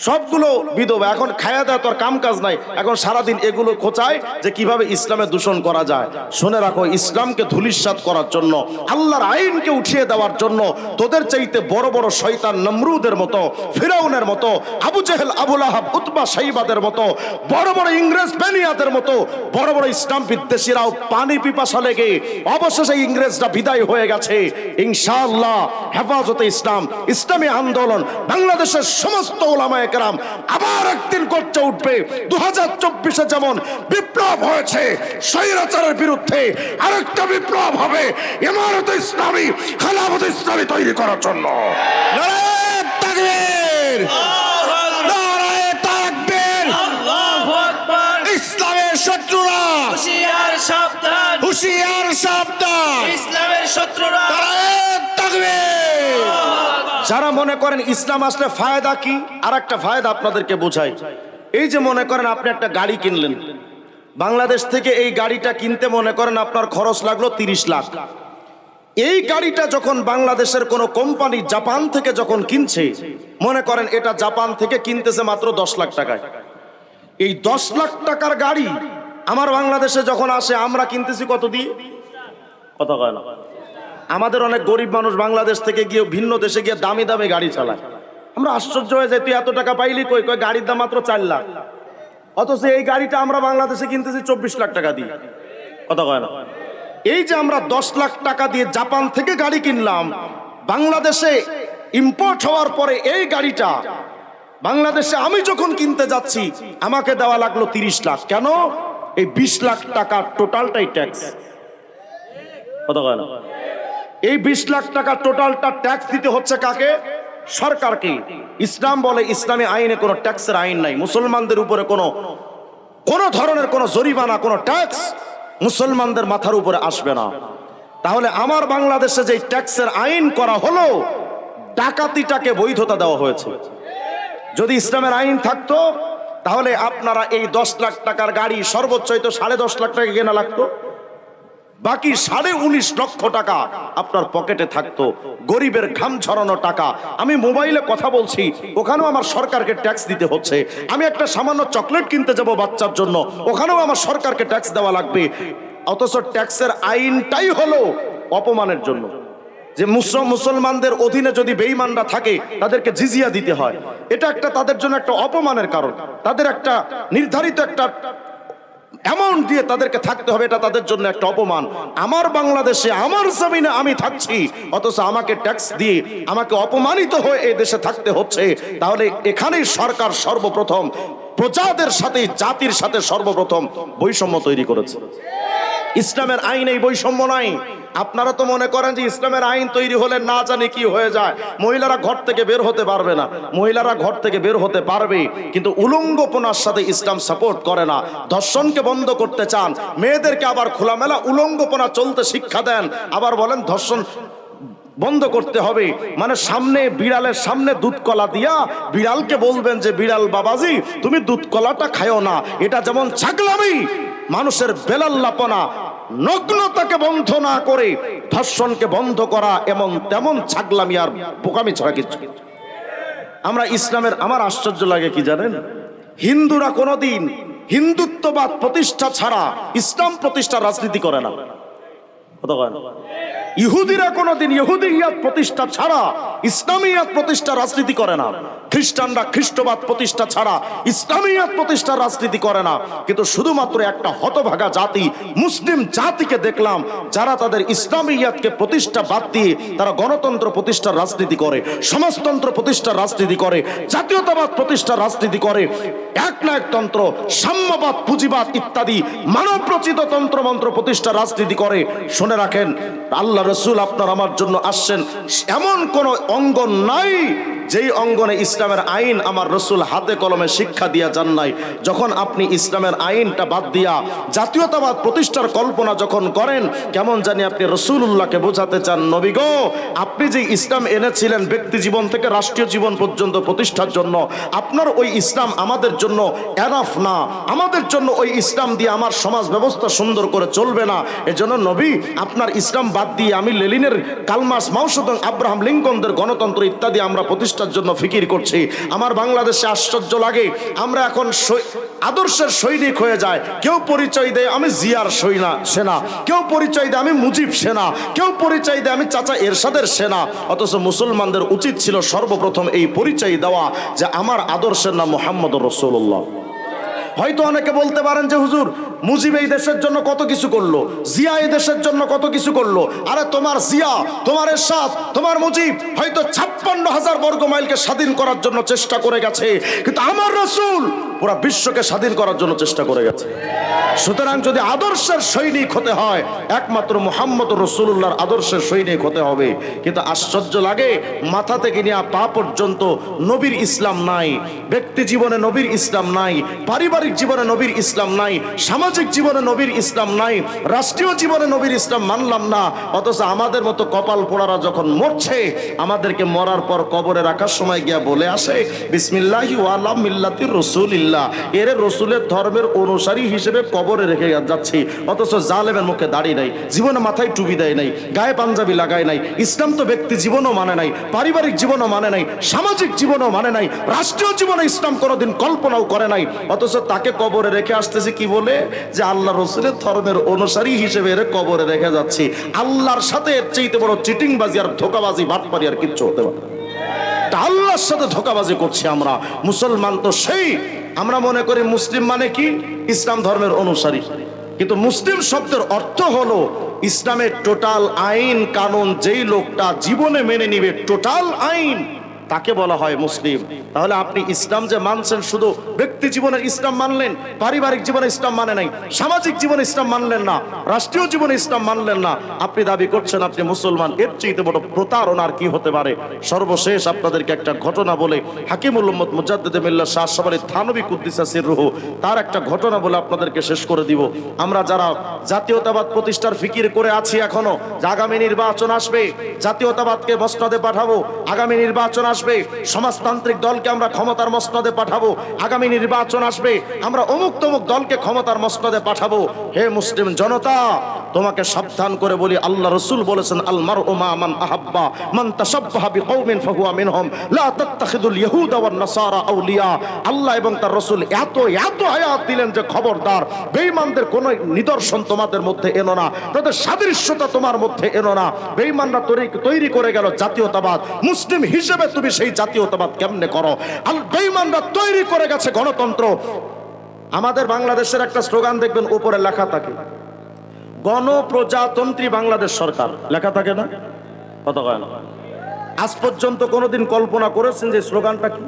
সবগুলো বিধবা। এখন খায়া দেয়, তোর কাম কাজ নাই, এখন সারাদিন এগুলো খোঁচায় যে কিভাবে ইসলামের দূষণ করা যায়। শুনে রাখো, ইসলামকে ধূলিসাৎ করার জন্য, আল্লাহর আইনকে উঠিয়ে দেওয়ার জন্য তোদের চাইতে বড় বড় শয়তান নমরুদের মতো, ফিরাউনের মতো, আবু জেহেল, আবুল আহাব, উতবা, শাইবাদের মতো, বড় বড় ইংরেজ বেনিয়াদের মতো বড় বড় ইসলাম বিদ্বেষীরাও পানি পিপাসা লেগে অবশেষে ইংরেজরা বিদায় হয়ে গেছে। ইনশাআল্লাহ হেফাজতে ইসলাম, ইসলামী আন্দোলন, বাংলাদেশের সমস্ত ওলামায়ে কেরাম আবার একদিন গর্জে উঠবে। 2024-এ যেমন বিপ্লব হয়েছে স্বৈরাচারের বিরুদ্ধে, আরেকটা বিপ্লব হবে ইমারতে ইসলামী, খেলাফতে ইসলামী তৈরি করার জন্য। নারায়ে তাকবীর, নারায়ে তাকবীর, আল্লাহু আকবার। ইসলামের শত্রুরা হুঁশিয়ার সাবধান, হুঁশিয়ার সাবধান, ইসলামের শত্রুরা নারায়ে তাকবীর। যারা মনে করেন ইসলাম আসলে ফায়দা কি, আর একটা ফায়দা আপনাদেরকে বোঝাই। এই যে মনে করেন আপনি একটা গাড়ি কিনলেন, বাংলাদেশ থেকে এই গাড়িটা কিনতে মনে করেন আপনার খরচ লাগলো 30 লাখ। এই গাড়িটা যখন বাংলাদেশের কোনো কোম্পানি জাপান থেকে যখন কিনছে, মনে করেন এটা জাপান থেকে কিনতেছে মাত্র 10 লাখ টাকায়। এই 10 লাখ টাকার গাড়ি আমার বাংলাদেশে যখন আসে আমরা কিনতেছি কত দিয়ে? কত কয় না? আমাদের অনেক গরিব মানুষ বাংলাদেশ থেকে গিয়ে ভিন্ন দেশে গিয়ে দামি দামি গাড়ি চালায়। আমরা আশ্চর্য হয়ে যাই, তুই এত টাকা পাইলি কই? কই গাড়ির দাম মাত্র 4 লাখ, অথচ এই গাড়িটা আমরা বাংলাদেশে কিনতেছি 24 লাখ টাকা দিয়ে। কত কয় না? এই যে আমরা 10 লাখ টাকা দিয়ে জাপান থেকে গাড়ি কিনলাম, বাংলাদেশে ইম্পোর্ট হওয়ার পরে এই গাড়িটা বাংলাদেশে আমি যখন কিনতে যাচ্ছি আমাকে দেওয়া লাগলো 30 লাখ। কেন? এই 20 লাখ টাকা টোটালটাই ট্যাক্স। কত কয় না? এই 20 লাখ টাকা টোটালটা ট্যাক্স দিতে হচ্ছে কাকে? সরকারকে। ইসলাম বলে ইসলামী আইনে কোনো ট্যাক্সের আইন নাই। মুসলমানদের উপরে কোনো ধরনের কোনো জরিমানা, কোনো ট্যাক্স মুসলমানদের মাথার উপরে আসবে না। তাহলে আমার বাংলাদেশে যে ট্যাক্সের আইন করা হলো, ডাকাতিটাকে বৈধতা দেওয়া হয়েছে। যদি ইসলামের আইন থাকতো তাহলে আপনারা এই 10 লাখ টাকার গাড়ি সর্বোচ্চ হয়তো 10.5 লাখ টাকা কেনা লাগতো, বাকি 19.5 লক্ষ টাকা আপনার পকেটে থাকতো, গরিবের ঘাম ঝরানো টাকা। আমি মোবাইলে কথা বলছি, ওখানেও আমার সরকারকে ট্যাক্স দিতে হচ্ছে। আমি একটা সামান্য চকলেট কিনতে যাব বাচ্চার জন্য, ওখানেও আমার সরকারকে ট্যাক্স দেওয়া লাগবে। অথচ ট্যাক্সের আইনটাই হলো অপমানের জন্য, যে মুসলমানদের অধীনে যদি বেঈমানরা থাকে তাদেরকে জিজিয়া দিতে হয়। এটা একটা তাদের জন্য একটা অপমানের কারণ। তাদের একটা নির্ধারিত একটা অ্যামাউন্ট দিয়ে তাদেরকে থাকতে হবে, এটা তাদের জন্য একটা অপমান। আমার বাংলাদেশে আমার জমিনে আমি থাকছি, অথচ আমাকে ট্যাক্স দিয়ে আমাকে অপমানিত হয়ে এই দেশে থাকতে হচ্ছে। তাহলে এখানেই সরকার সর্বপ্রথম প্রজাদের সাথে, জাতির সাথে সর্বপ্রথম বৈষম্য তৈরি করেছে। ইসলামের আইনে এই বৈষম্য নাই। আপনারা তো মনে করেন যে ইসলামের আইন তৈরি হলে না জানি কি হয়ে যায়, মহিলারা ঘর থেকে বের হতে পারবে না। মহিলারা ঘর থেকে বের হতে পারবে, কিন্তু উলঙ্গপনার সাথে ইসলাম সাপোর্ট করে না। ধর্ষণকে বন্ধ করতে চান, মেয়েদেরকে আবার খোলামেলা উলঙ্গপনা চলতে শিক্ষা দেন, আবার বলেন ধর্ষণ বন্ধ করতে হবে। মানে সামনে বিড়ালের সামনে দুধ কলা দিয়া বিড়ালকে বলবেন যে বিড়াল বাবাজি তুমি দুধ কলাটা খায়ো না, এটা যেমন ছাগলামি। মানুষের বেলাল্লাপনা, নগ্নতাকে বন্ধ না করে ধর্ষণকে বন্ধ করা এমন তেমন ছাগলামি আর বোকামি ছাড়া কিছু। আমরা ইসলামের, আমার আশ্চর্য লাগে কি জানেন, হিন্দুরা কোনোদিন হিন্দুত্ববাদ প্রতিষ্ঠা ছাড়া ইসলাম প্রতিষ্ঠার রাজনীতি করে না। ইহুদিরা কোনোদিন ইহুদিয়াত প্রতিষ্ঠা ছাড়া ইসলামিয়াত প্রতিষ্ঠার রাজনীতি করে না। খ্রিস্টানরা খ্রিস্টবাদ প্রতিষ্ঠা ছাড়া ইসলামিয়াত প্রতিষ্ঠার রাজনীতি করে না। কিন্তু শুধুমাত্র একটা হতভাগা জাতি, মুসলিম জাতিকে দেখলাম যারা তাদের ইসলামিয়াতকে প্রতিষ্ঠা বাদ দিয়ে তারা গণতন্ত্র প্রতিষ্ঠার রাজনীতি করে, সমাজতন্ত্র প্রতিষ্ঠার রাজনীতি করে, জাতীয়তাবাদ প্রতিষ্ঠার রাজনীতি করে, একনায়কতন্ত্র, সাম্যবাদ, পুঁজিবাদ ইত্যাদি মানব রচিত তন্ত্রমন্ত্র প্রতিষ্ঠার রাজনীতি করে। শুনে রাখেন, আল্লাহ রসুল আপনার আমার জন্য আসছেন, এমন কোন অঙ্গন নাই যেই অঙ্গনে ইসলামের আইন আমার রসুল হাতে কলমে শিক্ষা দিয়া যান নাই। যখন আপনি ইসলামের আইনটা বাদ দিয়া জাতীয়তাবাদ প্রতিষ্ঠার কল্পনা যখন করেন, কেমন জানি আপনি রসুলুল্লাহকে বোঝাতে চান, নবী গো আপনি যে ইসলাম এনেছিলেন ব্যক্তি জীবন থেকে রাষ্ট্রীয় জীবন পর্যন্ত প্রতিষ্ঠার জন্য, আপনার ওই ইসলাম আমাদের জন্য এনাফ না। আমাদের জন্য ওই ইসলাম দিয়ে আমার সমাজ ব্যবস্থা সুন্দর করে চলবে না। এজন্য নবী আপনার ইসলাম বাদ দিয়ে আমি লেনিনের, কালমার্ক্স, মাও সেতুং, আব্রাহাম লিঙ্কনদের গণতন্ত্র ইত্যাদি আমরা প্রতিষ্ঠার জন্য ফিকির করছি। আমার বাংলাদেশে আশ্চর্য লাগে, আমরা এখন আদর্শের সৈনিক হয়ে যায়। কেউ পরিচয় দেয় আমি জিয়ার সেনা, কেউ পরিচয় দেয় আমি মুজিব সেনা, কেউ পরিচয় দেয় আমি চাচা এরশাদের সেনা। অথচ মুসলমানদের উচিত ছিল সর্বপ্রথম এই পরিচয় দেওয়া যে আমার আদর্শের নাম মুহাম্মদুর রাসূলুল্লাহ। হয়তো অনেকে বলতে পারেন যে হুজুর মুজিব এই দেশের জন্য কত কিছু করলো, জিয়া এই দেশের জন্য কত কিছু করলো। আরে তোমার জিয়া, তোমার এরশাদ, তোমার মুজিব হয়তো 56,000 বর্গ মাইলকে স্বাধীন করার জন্য চেষ্টা করে গেছে, কিন্তু আমার রাসূল পুরা বিশ্বকে স্বাধীন করার জন্য চেষ্টা করে গেছে। সুতরাং যদি আদর্শের সৈনিক হতে হয় একমাত্র মুহাম্মদুর রাসূলুল্লাহর আদর্শের সৈনিক হতে হবে। কিন্তু আশ্চর্য লাগে, মাথা থেকে নিয়ে পা পর্যন্ত নবীর ইসলাম নাই, ব্যক্তি জীবনে নবীর ইসলাম নাই, পারিবারিক জীবনে নবীর ইসলাম নাই, সামাজিক সামাজিক জীবনে নবীর ইসলাম নাই, রাষ্ট্রীয় জীবনে নবীর ইসলাম মানলাম না, অথচ আমাদের মতো কপাল পোড়ারা যখন মরছে, আমাদেরকে মরার পর কবরে রাখার সময় গিয়া বলে আসে বিসমিল্লাহি ওয়া আলা মিল্লাতির রাসূলিল্লাহ, এর রসুলের ধর্মের অনুসারী হিসেবে কবরে রেখে যাচ্ছি। অথচ জালেমের মুখে দাড়ি নাই, জীবনে মাথায় টুপি দেয় নাই, গায়ে পাঞ্জাবি লাগায় নাই। ইসলাম তো ব্যক্তি জীবনও মানে নাই, পারিবারিক জীবনও মানে নাই, সামাজিক জীবনও মানে নাই, রাষ্ট্রীয় জীবনে ইসলাম কোনোদিন কল্পনাও করে নাই। অথচ তাকে কবরে রেখে আসতেছে কি বলে, যে আল্লাহ রসুলের ধর্মের অনুসারী হিসেবে এর কবরে রেখে যাচ্ছি। আল্লাহর সাথে এর চাইতে বড় চিটিংবাজি আর ধোকাবাজি বাটপারি আর কিচ্ছু হতে পারে। আল্লাহর সাথে ধোকাবাজি করছি আমরা। মুসলমান তো সেই, আমরা মনে করি মুসলিম মানে কি, ইসলাম ধর্মের অনুসারী, কিন্তু মুসলিম শব্দের অর্থ হলো ইসলামের টোটাল আইন কানুন যেই লোকটা জীবনে মেনে নিবে, টোটাল আইন, তাকে বলা হয় মুসলিম। তাহলে আপনি ইসলাম যে মানছেন, শুধু ব্যক্তি জীবনে ইসলাম মানলেন, পারিবারিক জীবনে ইসলাম মানে নাই, সামাজিক জীবনে ইসলাম মানলেন না, রাষ্ট্রীয় জীবনে ইসলাম মানলেন না, আপনি দাবি করছেন আপনি মুসলমান। এর চেয়ে বড় প্রতারণার কি হতে পারে? সর্বশেষ আপনাদেরকে একটা ঘটনা বলে, হাকিমুল উম্মত মুজাদ্দিদ মিল্লাত শাহ আশরাফ আলী থানভী কুদ্দিসা সিররুহু, তার একটা ঘটনা বলে আপনাদেরকে শেষ করে দিব। আমরা যারা জাতীয়তাবাদ প্রতিষ্ঠার ফিকির করে আছি এখনো, যে আগামী নির্বাচন আসবে, জাতীয়তাবাদকে মসনদে পাঠাবো, আগামী নির্বাচন আসবে, সমাজতান্ত্রিক দলকে আমরা ক্ষমতার মসনদে পাঠাবো, আগামী নির্বাচন আসবে, আমরা অমুক তমুক দলকে ক্ষমতার মসনদে পাঠাবো। হে মুসলিম জনতা, তোমাকে সাবধান করে বলি, আল্লাহ রাসূল বলেছেন আল মারউ মা মান আহাব্বা মান তাশাব্বাহা বিকওমিন ফাহুয়া মিনহুম লা তাত্তাখিদুল ইয়াহুদা ওয়ান নাসারা আউলিয়া। আল্লাহ এবং তার রাসূল এত এত আয়াত দিলেন যে খবরদার, বেঈমানদের কোনো নিদর্শন তোমাদের মধ্যে এনো না, তাদের সাদৃশ্যতা তোমার মধ্যে এনো না। বেঈমানরা তৈরি করে গেল জাতীয়তাবাদ, মুসলিম হিসেবে তুমি সেই জাতীয়তাবাদ কেমনে করো? আল বেঈমানরা তৈরি করে গেছে গণতন্ত্র। আমাদের বাংলাদেশের একটা স্লোগান দেখবেন উপরে লেখা থাকে, গণপ্রজাতন্ত্রী বাংলাদেশ সরকার, লেখা থাকে না? কথা কয় না? আজ পর্যন্ত কোনোদিন কল্পনা করেছেন যে স্লোগানটা কি?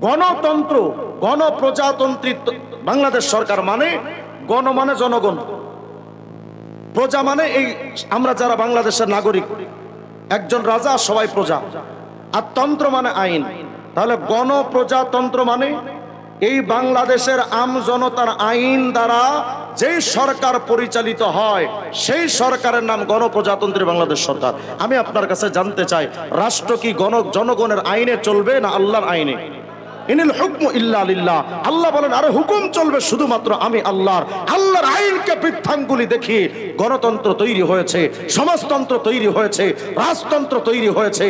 গণতন্ত্র, গণপ্রজাতন্ত্রী বাংলাদেশ সরকার মানে, গণ মানে জনগণ, প্রজা মানে এই আমরা যারা বাংলাদেশের নাগরিক, একজন রাজা সবাই প্রজা, আর তন্ত্র মানে আইন। তাহলে গণপ্রজাতন্ত্র মানে এই বাংলাদেশের আম জনতার আইন দ্বারা যেই সরকার পরিচালিত হয়, সেই সরকারের নাম গণপ্রজাতন্ত্রী বাংলাদেশ সরকার। আমি আপনার কাছে জানতে চাই, রাষ্ট্র কি জনগণের আইনে চলবে না আল্লাহর আইনে? ইনিল হুকমু ইল্লা লিল্লাহ। আল্লাহ বলেন, আরে হুকুম চলবে শুধুমাত্র আমি আল্লাহর। আল্লাহর আইনকে বৃদ্ধাঙ্গুলি দেখিয়ে গণতন্ত্র তৈরি হয়েছে, সমাজতন্ত্র তৈরি হয়েছে, রাজতন্ত্র তৈরি হয়েছে,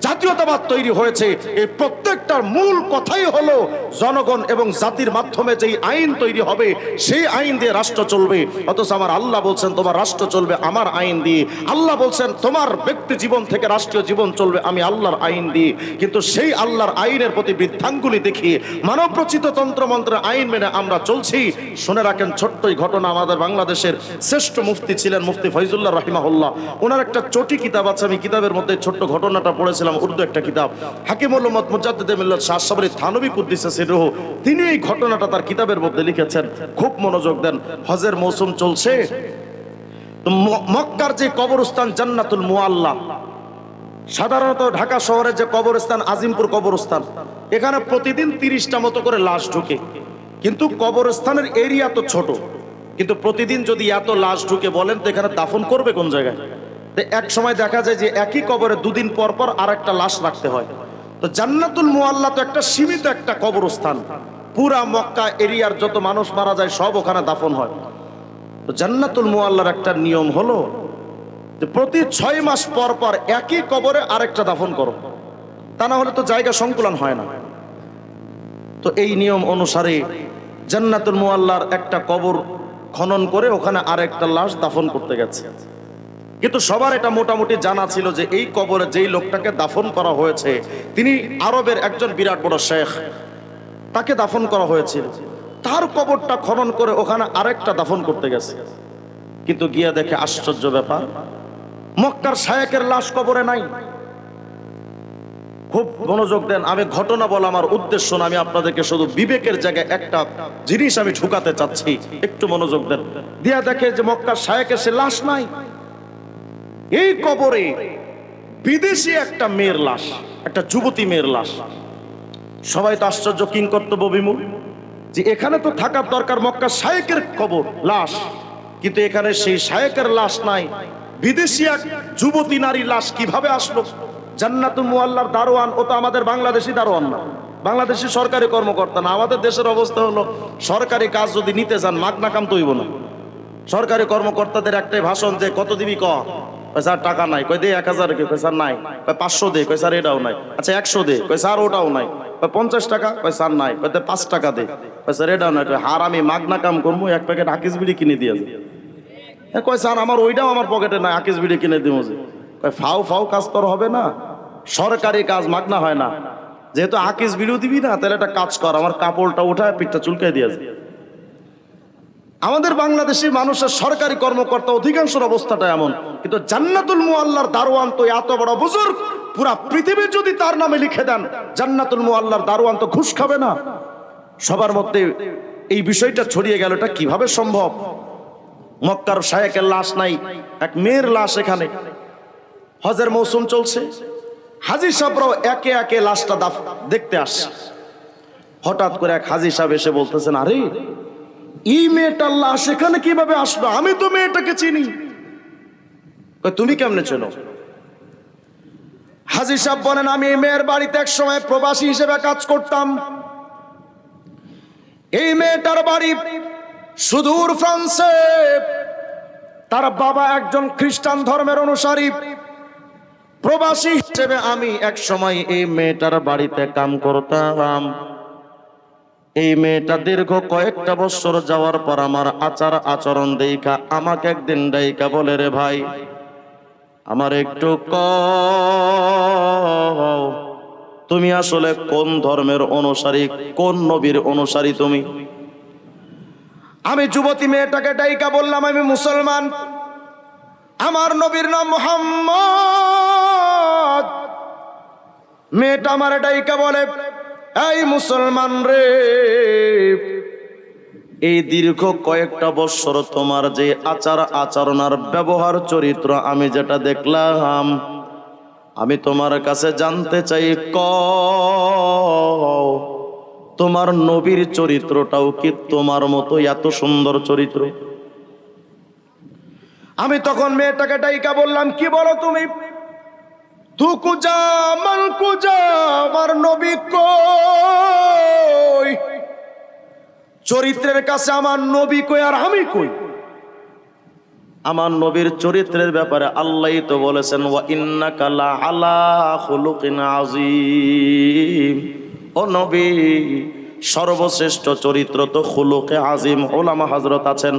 জাতীয়তাবাদ তৈরি হয়েছে। এই প্রত্যেকটার মূল কথাই হলো জনগণ এবং জাতির মাধ্যমে যেই আইন তৈরি হবে, সেই আইন দিয়ে রাষ্ট্র চলবে। অথচ আমার আল্লাহ বলছেন তোমার রাষ্ট্র চলবে আমার আইন দিয়ে। আল্লাহ বলছেন তোমার ব্যক্তি জীবন থেকে রাষ্ট্রীয় জীবন চলবে আমি আল্লাহর আইন দিয়ে। কিন্তু সেই আল্লাহর আইনের প্রতি বৃদ্ধাঙ্গুলি দেখিয়ে মানবরচিত তন্ত্রমন্ত্রের আইন মেনে আমরা চলছি। শুনে রাখেন, ছোট্টই ঘটনা, আমাদের বাংলাদেশের শ্রেষ্ঠ মুফতি ছিলেন মুফতি ফয়জুল্লাহ রাহিমাহুল্লাহ। ওনার একটা চটি কিতাব আছে, আমি কিতাবের মধ্যে ছোট্ট ঘটনাটা পড়েছিলাম, উর্দু একটা কিতাব, হাকিমুল উম্মত মুজাদ্দিদ মিল্লাত শাহ আশরাফ আলী থানভী কুদ্দিসা সিররুহু, তিনি এই ঘটনাটা তার কিতাবের মধ্যে লিখেছেন। খুব মনোযোগ দেন। হজের মৌসুম চলছে, তো মক্কার যে কবরস্থান জান্নাতুল মুআল্লা, সাধারণত ঢাকা শহরের যে কবরস্থান আজিমপুর কবরস্থান, এখানে প্রতিদিন 30টা মতো করে লাশ ঢুকে। কিন্তু কবরস্থানের এরিয়া তো ছোট, কিন্তু প্রতিদিন যদি এত লাশ ঢুকে, বলেন তো এখানে দাফন করবে কোন জায়গায়? এক সময় দেখা যায় যে একই কবরে দুদিন পর পর আর একটা লাশ রাখতে হয়। তো জান্নাতুল মুআল্লা তো একটা সীমিত একটা কবরস্থান, পুরা মক্কা এরিয়ার যত মানুষ মারা যায় সব ওখানে দাফন হয়। তো জান্নাতুল মুআল্লার একটা নিয়ম হলো যে প্রতি 6 মাস পর পর একই কবরে আরেকটা দাফন করো, তা না হলে তো জায়গা সংকুলন হয় না। তো এই নিয়ম অনুসারে জান্নাতুল মুআল্লার একটা কবর খনন করে ওখানে আরেকটা লাশ দাফন করতে গেছে। কিন্তু সবার এটা মোটামুটি জানা ছিল যে এই কবরে যেই লোকটাকে দাফন করা হয়েছে তিনি আরবের একজন বিরাট বড় শেখ, তাকে দাফন করা হয়েছিল। তার কবরটা খনন করে ওখানে আরেকটা দাফন করতে গেছে। কিন্তু গিয়া দেখে আশ্চর্য ব্যাপার, মক্কার শায়েকের লাশ কবরে নাই। খুব মনোযোগ দেন, আমি ঘটনা বলা আমার উদ্দেশ্য না, আমি আপনাদেরকে শুধু বিবেকের জায়গায় একটা জিনিস আমি ঢুকাতে চাচ্ছি, একটু মনোযোগ দেন। দিয়া দেখে যে মক্কার শায়েকের সে লাশ নাই। এই কবরে বিদেশি একটা মেয়ের লাশ, একটা যুবতী মেয়ের লাশ। সবাই তো আশ্চর্য, কিংকর্তব্য বিমূঢ়। যে এখানে তো থাকার দরকার মক্কা শায়েকের কবর লাশ, কিন্তু এখানে সেই শায়েকের লাশ নাই, বিদেশি এক যুবতী নারী লাশ কিভাবে আসলো? জান্নাতুল মুআল্লার দারোয়ান, ও তো আমাদের বাংলাদেশি দারোয়ান না, বাংলাদেশি সরকারি কর্মকর্তা না। আমাদের দেশের অবস্থা হলো সরকারি কাজ যদি নিতে যান মাগনা কাম তো হইব না। সরকারি কর্মকর্তাদের একটাই ভাষণ, যে কত দিবি ক, স্যার টাকা নাই, কই দে 1000, কই স্যার নাই, কই 500 দে, কই স্যার এটাও নাই, আচ্ছা 100 দে, কই স্যার ওটাও নাই, কই 50 টাকা, কই স্যার নাই, কই 5 টাকা দে, কই স্যার এটাও নাই, কই হারামি মাগনা কাম করবো, এক প্যাকেট আকিস বিড়ি কিনে দিয়ে যাবে। কই স্যার আমার ওইটাও আমার পকেটে নাই, আকিস বিড়ি কিনে দিব। যে কই ফাও ফাও কাজ তোর হবে না, সরকারি কাজ মাগনা হয় না, যেহেতু আকিস বিড়িও দিবি না, তাহলে একটা কাজ কর, আমার কাপড়টা উঠায় পিঠটা চুলকাই দিয়ে যায়। আমাদের বাংলাদেশি মানুষের সরকারি কর্মকর্তা অধিকাংশের অবস্থাটা এমন, কিন্তু জান্নাতুল মুআল্লার দারোয়ান তো এত বড় বুজুর্গ, পুরা পৃথিবী যদি তার নামে লিখে দেন, জান্নাতুল মুআল্লার দারোয়ান তো ঘুষ খাবে না। সবার মধ্যে এই বিষয়টা ছড়িয়ে গেল, এটা কিভাবে সম্ভব? মক্কার শায়েকের লাশ নাই, এক মেয়ের লাশ এখানে। হজের মৌসুম চলছে, হাজী সাহেবরাও একে একে লাশটা দেখতে আসছে। হঠাৎ করে এক হাজী সাহেব এসে বলতেছেন, আরে এই মেয়েটার লাশ এখানে কিভাবে আসলো? আমি তো মেয়েটাকে চিনি। তুমি কেমনে চেনো? হাজী সাহেব বলেন, আমি এই মেয়ের বাড়িতে এক সময় প্রবাসী হিসেবে কাজ করতাম। এই মেয়েটার বাড়ি সুদূর ফ্রান্সে, তার বাবা একজন খ্রিস্টান ধর্মের অনুসারী। প্রবাসী হিসেবে আমি এক সময় এই মেয়েটার বাড়িতে কাম করতাম। এই মেয়েটা দীর্ঘ কয়েকটা বছর যাওয়ার পর আমার আচার আচরণ দেখা আমাকে একদিন ডাইকা বলে, রে ভাই, আমার একটু তুমি আসলে কোন ধর্মের অনুসারী, কোন নবীর অনুসারী তুমি? আমি যুবতী মেয়েটাকে ডাইকা বললাম, আমি মুসলমান, আমার নবীর নাম মুহাম্মদ। মেয়েটা আমার ডাইকা বলে, এই মুসলমান রে, এই দীর্ঘ কয়েকটা বছর তোমার যে আচার আচরণ আর ব্যবহার চরিত্র আমি যেটা দেখলাম, আমি তোমার কাছে জানতে চাই, তোমার নবীর চরিত্রটাও কি তোমার মতো এত সুন্দর চরিত্র? আমি তখন মেয়েটাকে ডাইকা বললাম, কি বলো তুমি? তুকুজা মালকুজা, আমার নবী কই? চরিত্রের কাছে আমার নবী কই আর আমি কই? আমার নবীর চরিত্রের ব্যাপারে আল্লাহই তো বলেছেন, ওয়া ইন্নাকা লা আলা খুলুকিন আযীম। ও নবী, সর্বশ্রেষ্ঠ চরিত্র তো খুলুকে আযীম। উলামা হযরত আছেন,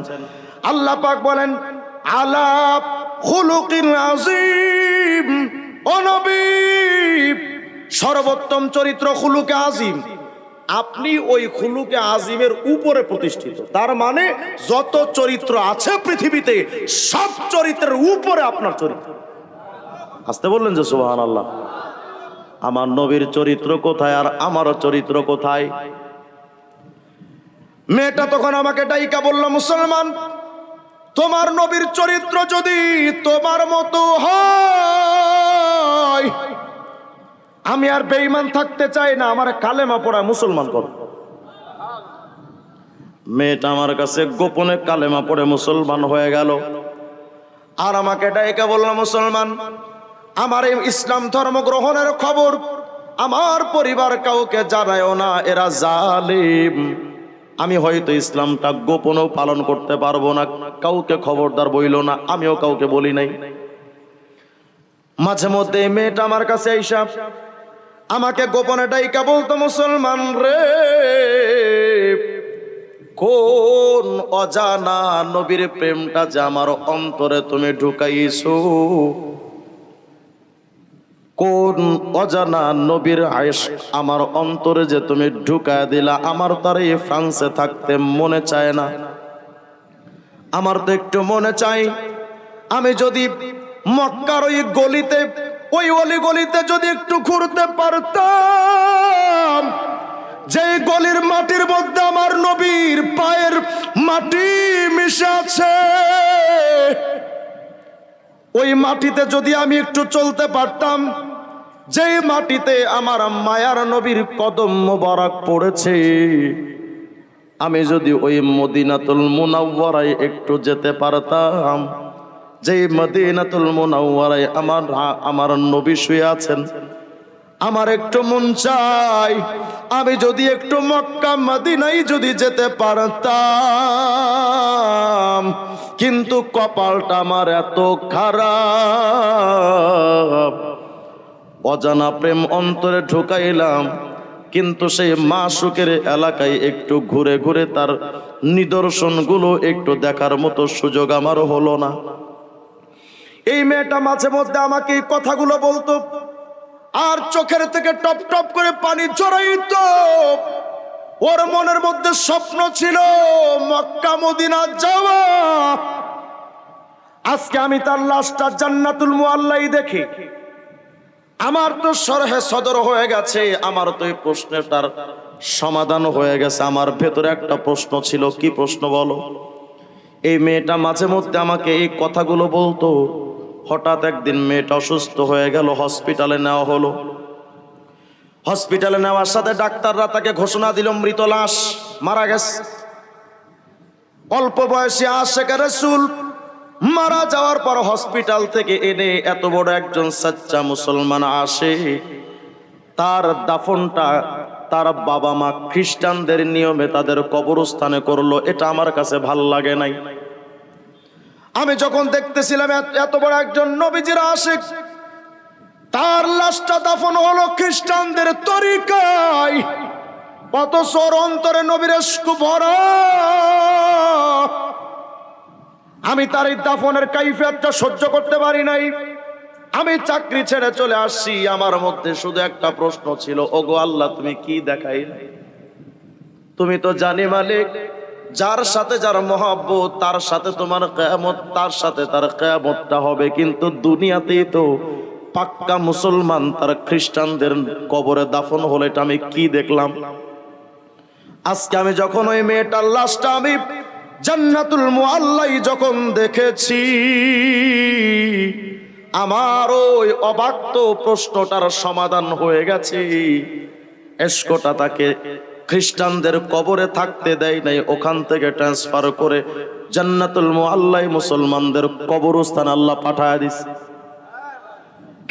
আল্লাহ পাক বলেন, আলা খুলুকিন আযীম। ও নবী, সর্বোত্তম চরিত্র খুলুকে আযীম। আপনি ওই খুলুকে আযীমের উপরে প্রতিষ্ঠিত। তার মানে যত চরিত্র আছে পৃথিবীতে, সব চরিত্রের উপরে আপনার চরিত্র। আসতে বললেন যে সুবহানাল্লাহ। আমার নবীর চরিত্র কোথায় আর আমারও চরিত্র কোথায়? মেয়েটা তখন আমাকে ডাইকা বলল, মুসলমান, তোমার নবীর চরিত্র যদি তোমার মতো হয়, আমি আর বেঈমান থাকতে চাই না, আমার কালেমা পড়া মুসলমান করো। মেয়েটা আমার কাছে গোপনে কালেমা পড়ে মুসলমান হয়ে গেল। আর আমাকে ডাইকা বলল, মুসলমান, আমার এই ইসলাম ধর্ম গ্রহণের খবর আমার পরিবার কাউকে জানায়ও না, এরা জালিম। আমি হয়তো ইসলামটা গোপনেও পালন করতে পারবো না, কাউকে খবরদার বইল না, আমিও কাউকে বলি নাই। মাঝে মধ্যে মেয়েটা আমার কাছে আইসা আমাকে গোপনে ডাইকা বলতো, মুসলমান রে, কোন অজানা নবীর প্রেমটা যে আমার অন্তরে তুমি ঢুকাইছো, কোন অজানা নবীর আয়েশক আমার অন্তরে যে তুমি ঢুকায় দিলা, আমার তার এই ফ্রান্সে থাকতে মনে চায় না। আমার তো একটু মনে চাই, আমি যদি মক্কার ওই গলিতে, ওই অলিগলিতে যদি একটু ঘুরতে পারতাম, যে গলির মাটির মধ্যে আমার নবীর পায়ের মাটি মিশে আছে, ওই মাটিতে যদি আমি একটু চলতে পারতাম, যেই মাটিতে আমার মায়ার নবীর কদম মোবারক পড়েছে, আমি যদি ওই মদিনাতুল মুনাওয়ারায় একটু যেতে পারতাম, যে মদিনাতুল মুনাওয়ারায় আমার নবী শুয়ে আছেন, আমার একটু মন চাই আমি যদি একটু মক্কা মদিনায় যদি যেতে পারতাম। কিন্তু কপালটা আমার এত খারাপ, অজানা প্রেম অন্তরে ঢুকাইলাম, কিন্তু সেই মাশউকের এলাকায় একটু ঘুরে ঘুরে তার নিদর্শনগুলো একটু দেখার মতো সুযোগ আমার হলো না। এই মেয়েটা মাঝে মধ্যে আমাকে এই কথাগুলো বলতো, আর চোখের থেকে টপ টপ করে পানি ঝরাইতো। ওর মনের মধ্যে স্বপ্ন ছিল মক্কা মদিনা যাওয়া। আজকে আমি তার লাশটা জান্নাতুল মুআল্লাই দেখি, আমার তো শরহে সদর হয়ে গেছে, আমার তো এই প্রশ্নটার সমাধান হয়ে গেছে। আমার ভেতরে একটা প্রশ্ন ছিল, কি প্রশ্ন বলো? এই মেয়েটা মাঝে মধ্যে আমাকে এই কথাগুলো বলতো। হঠাৎ একদিন মেয়েটা অসুস্থ হয়ে গেল, হসপিটালে নেওয়া হলো। হসপিটালে নেওয়ার সাথে ডাক্তাররা তাকে ঘোষণা দিল মৃত লাশ, মারা গেছে। অল্প বয়সী আশিকে রাসূল মারা যাওয়ার পর হসপিটাল থেকে এনে এত বড় একজন সচ্চা মুসলমান আসে, তার দাফনটা তার বাবা মা খ্রিস্টানদের নিয়মে তাদের কবরস্থানে করলো। এটা আমার কাছে ভাল লাগে নাই। আমি যখন দেখতেছিলাম এত বড় একজন নবীজির আশিক, তার লাশটা দাফন হলো খ্রিস্টানদের তরিকায়, অথচ ওর অন্তরে নবীর ইশক ভরা। আমি তার এই দাফনের কাইফিয়তটা সহ্য করতে পারি নাই। আমি চাকরি ছেড়ে চলে আসছি। আমার মধ্যে শুধু একটা প্রশ্ন ছিল, ওগো আল্লাহ তুমি কি দেখাইলে? তুমি তো জানি মালিক, যার সাথে যার মহব্বত তার সাথে তোমার কিয়ামত, তার সাথে তার কিয়ামতটা হবে। কিন্তু দুনিয়াতেই তো পাক্কা মুসলমান তার খ্রিস্টানদের কবরে দাফন হলে এটা আমি কি দেখলাম? আজকে আমি যখন ওই মেয়েটার লাশটা আমি জান্নাতুল মুআল্লাই যখন দেখেছি, আমার ওই অবাক্ত প্রশ্নটার সমাধান হয়ে গেছে। ইশকটা তাকে খ্রিস্টানদের কবরে থাকতে দেয় নাই, ওখান থেকে ট্রান্সফার করে জান্নাতুল মুআল্লাই মুসলমানদের কবরস্থান আল্লাহ পাঠায় দিছে।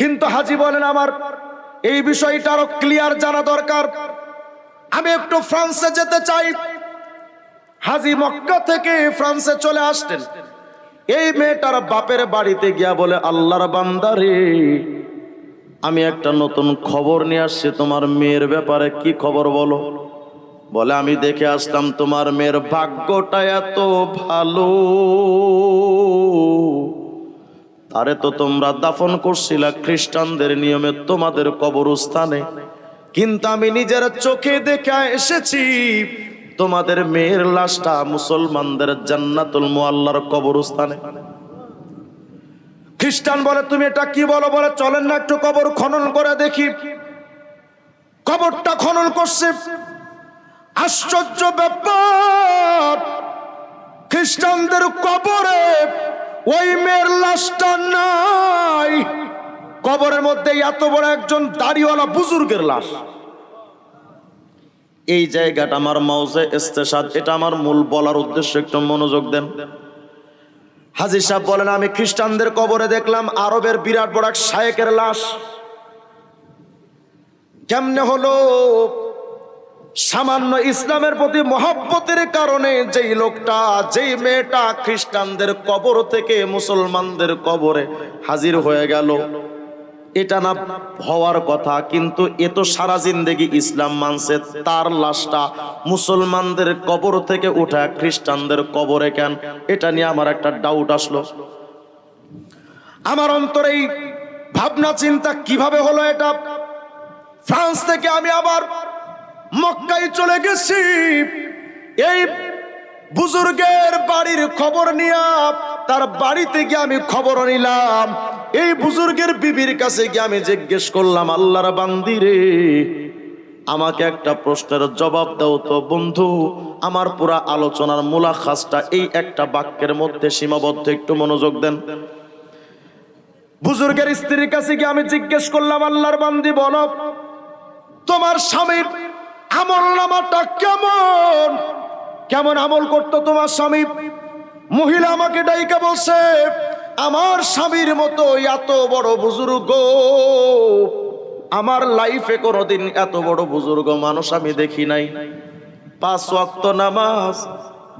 কিন্তু হাজী বলেন, আমার এই বিষয়টা আরো ক্লিয়ার জানা দরকার। আমি একটু ফ্রান্সে যেতে চাই। হাজী মক্কা থেকে ফ্রান্সে চলে আসতেন। এই মেয়েটার বাপের বাড়িতে গিয়া বলে, আল্লাহর বান্দারে, আমি একটা নতুন খবর নিয়ে আসছি তোমার মেয়ের ব্যাপারে। কি খবর বলো? বলে, আমি দেখে আসলাম তোমার মেয়ের ভাগ্যটা এত ভালো, তারে তো তোমরা দাফন করছিলা খ্রিস্টানদের নিয়মে তোমাদের কবরস্থানে, কিন্তু আমি নিজের চোখে দেখে এসেছি তোমাদের মেয়ের লাশটা মুসলমানদের জান্নাতুল মুআল্লার কবরস্থানে। খ্রিস্টান বলে, তুমি এটা কি বলো? বলে, চলেন না একটু কবর খনন করে দেখি। কবরটা খনন করছে। আশ্চর্য ব্যাপার, খ্রিস্টানদের কবরে ওই মেয়ের লাশটা নাই। কবরের মধ্যে এত বড় একজন দাড়িওয়ালা বুজুর্গের লাশ। এই জায়গাটা আমার মাউজে ইস্তেশাদ, এটা আমার মূল বলার উদ্দেশ্য, একটু মনোযোগ দেন। হাজী সাহেব বলেন, আমি খ্রিস্টানদের কবরে দেখলাম আরবের বিরাট বড় এক শায়েকের লাশ। কেমনে হলো? সামান্য ইসলামের প্রতি মহব্বতের কারণে যেই লোকটা, যেই মেয়েটা খ্রিস্টানদের কবর থেকে মুসলমানদের কবরে হাজির হয়ে গেল, এটা না হওয়ার কথা, কিন্তু এ তো সারা জিন্দেগি ইসলাম মানছে, তার লাশটা মুসলমানদের কবর থেকে উঠা খ্রিস্টানদের কবরে কেন? এটা নিয়ে আমার একটা ডাউট আসলো। আমার অন্তরে এই ভাবনা চিন্তা কিভাবে হলো এটা। ফ্রান্স থেকে আমি আবার মক্কায় চলে গেছি। এই বুজুর্গের বাড়ির খবর নিয়ে তার বাড়িতে গিয়ে আমি খবর নিলাম। এই বুজুর্গের বিবির কাছে গিয়ে আমি জিজ্ঞেস করলাম, আল্লাহর বান্দি রে, আমাকে একটা প্রশ্নের জবাব দাও তো। বন্ধু, আমার পুরা আলোচনার মুলাখাসটা এই একটা বাক্যের মধ্যে সীমাবদ্ধ, একটু মনোযোগ দেন। বুজুর্গের স্ত্রীর কাছে গিয়ে আমি জিজ্ঞেস করলাম, আল্লাহর বান্দি বলো, তোমার স্বামীর আমলনামাটা কেমন? কেমন আমল করতো তোমার স্বামী? মহিলা আমাকে ডাইকা বলছে, আমার স্বামীর মতো এত বড় বুজুর্গ আমার লাইফে কোনোদিন এত বড় বুজুর্গ মানুষ আমি দেখি নাই। 5 ওয়াক্ত নামাজ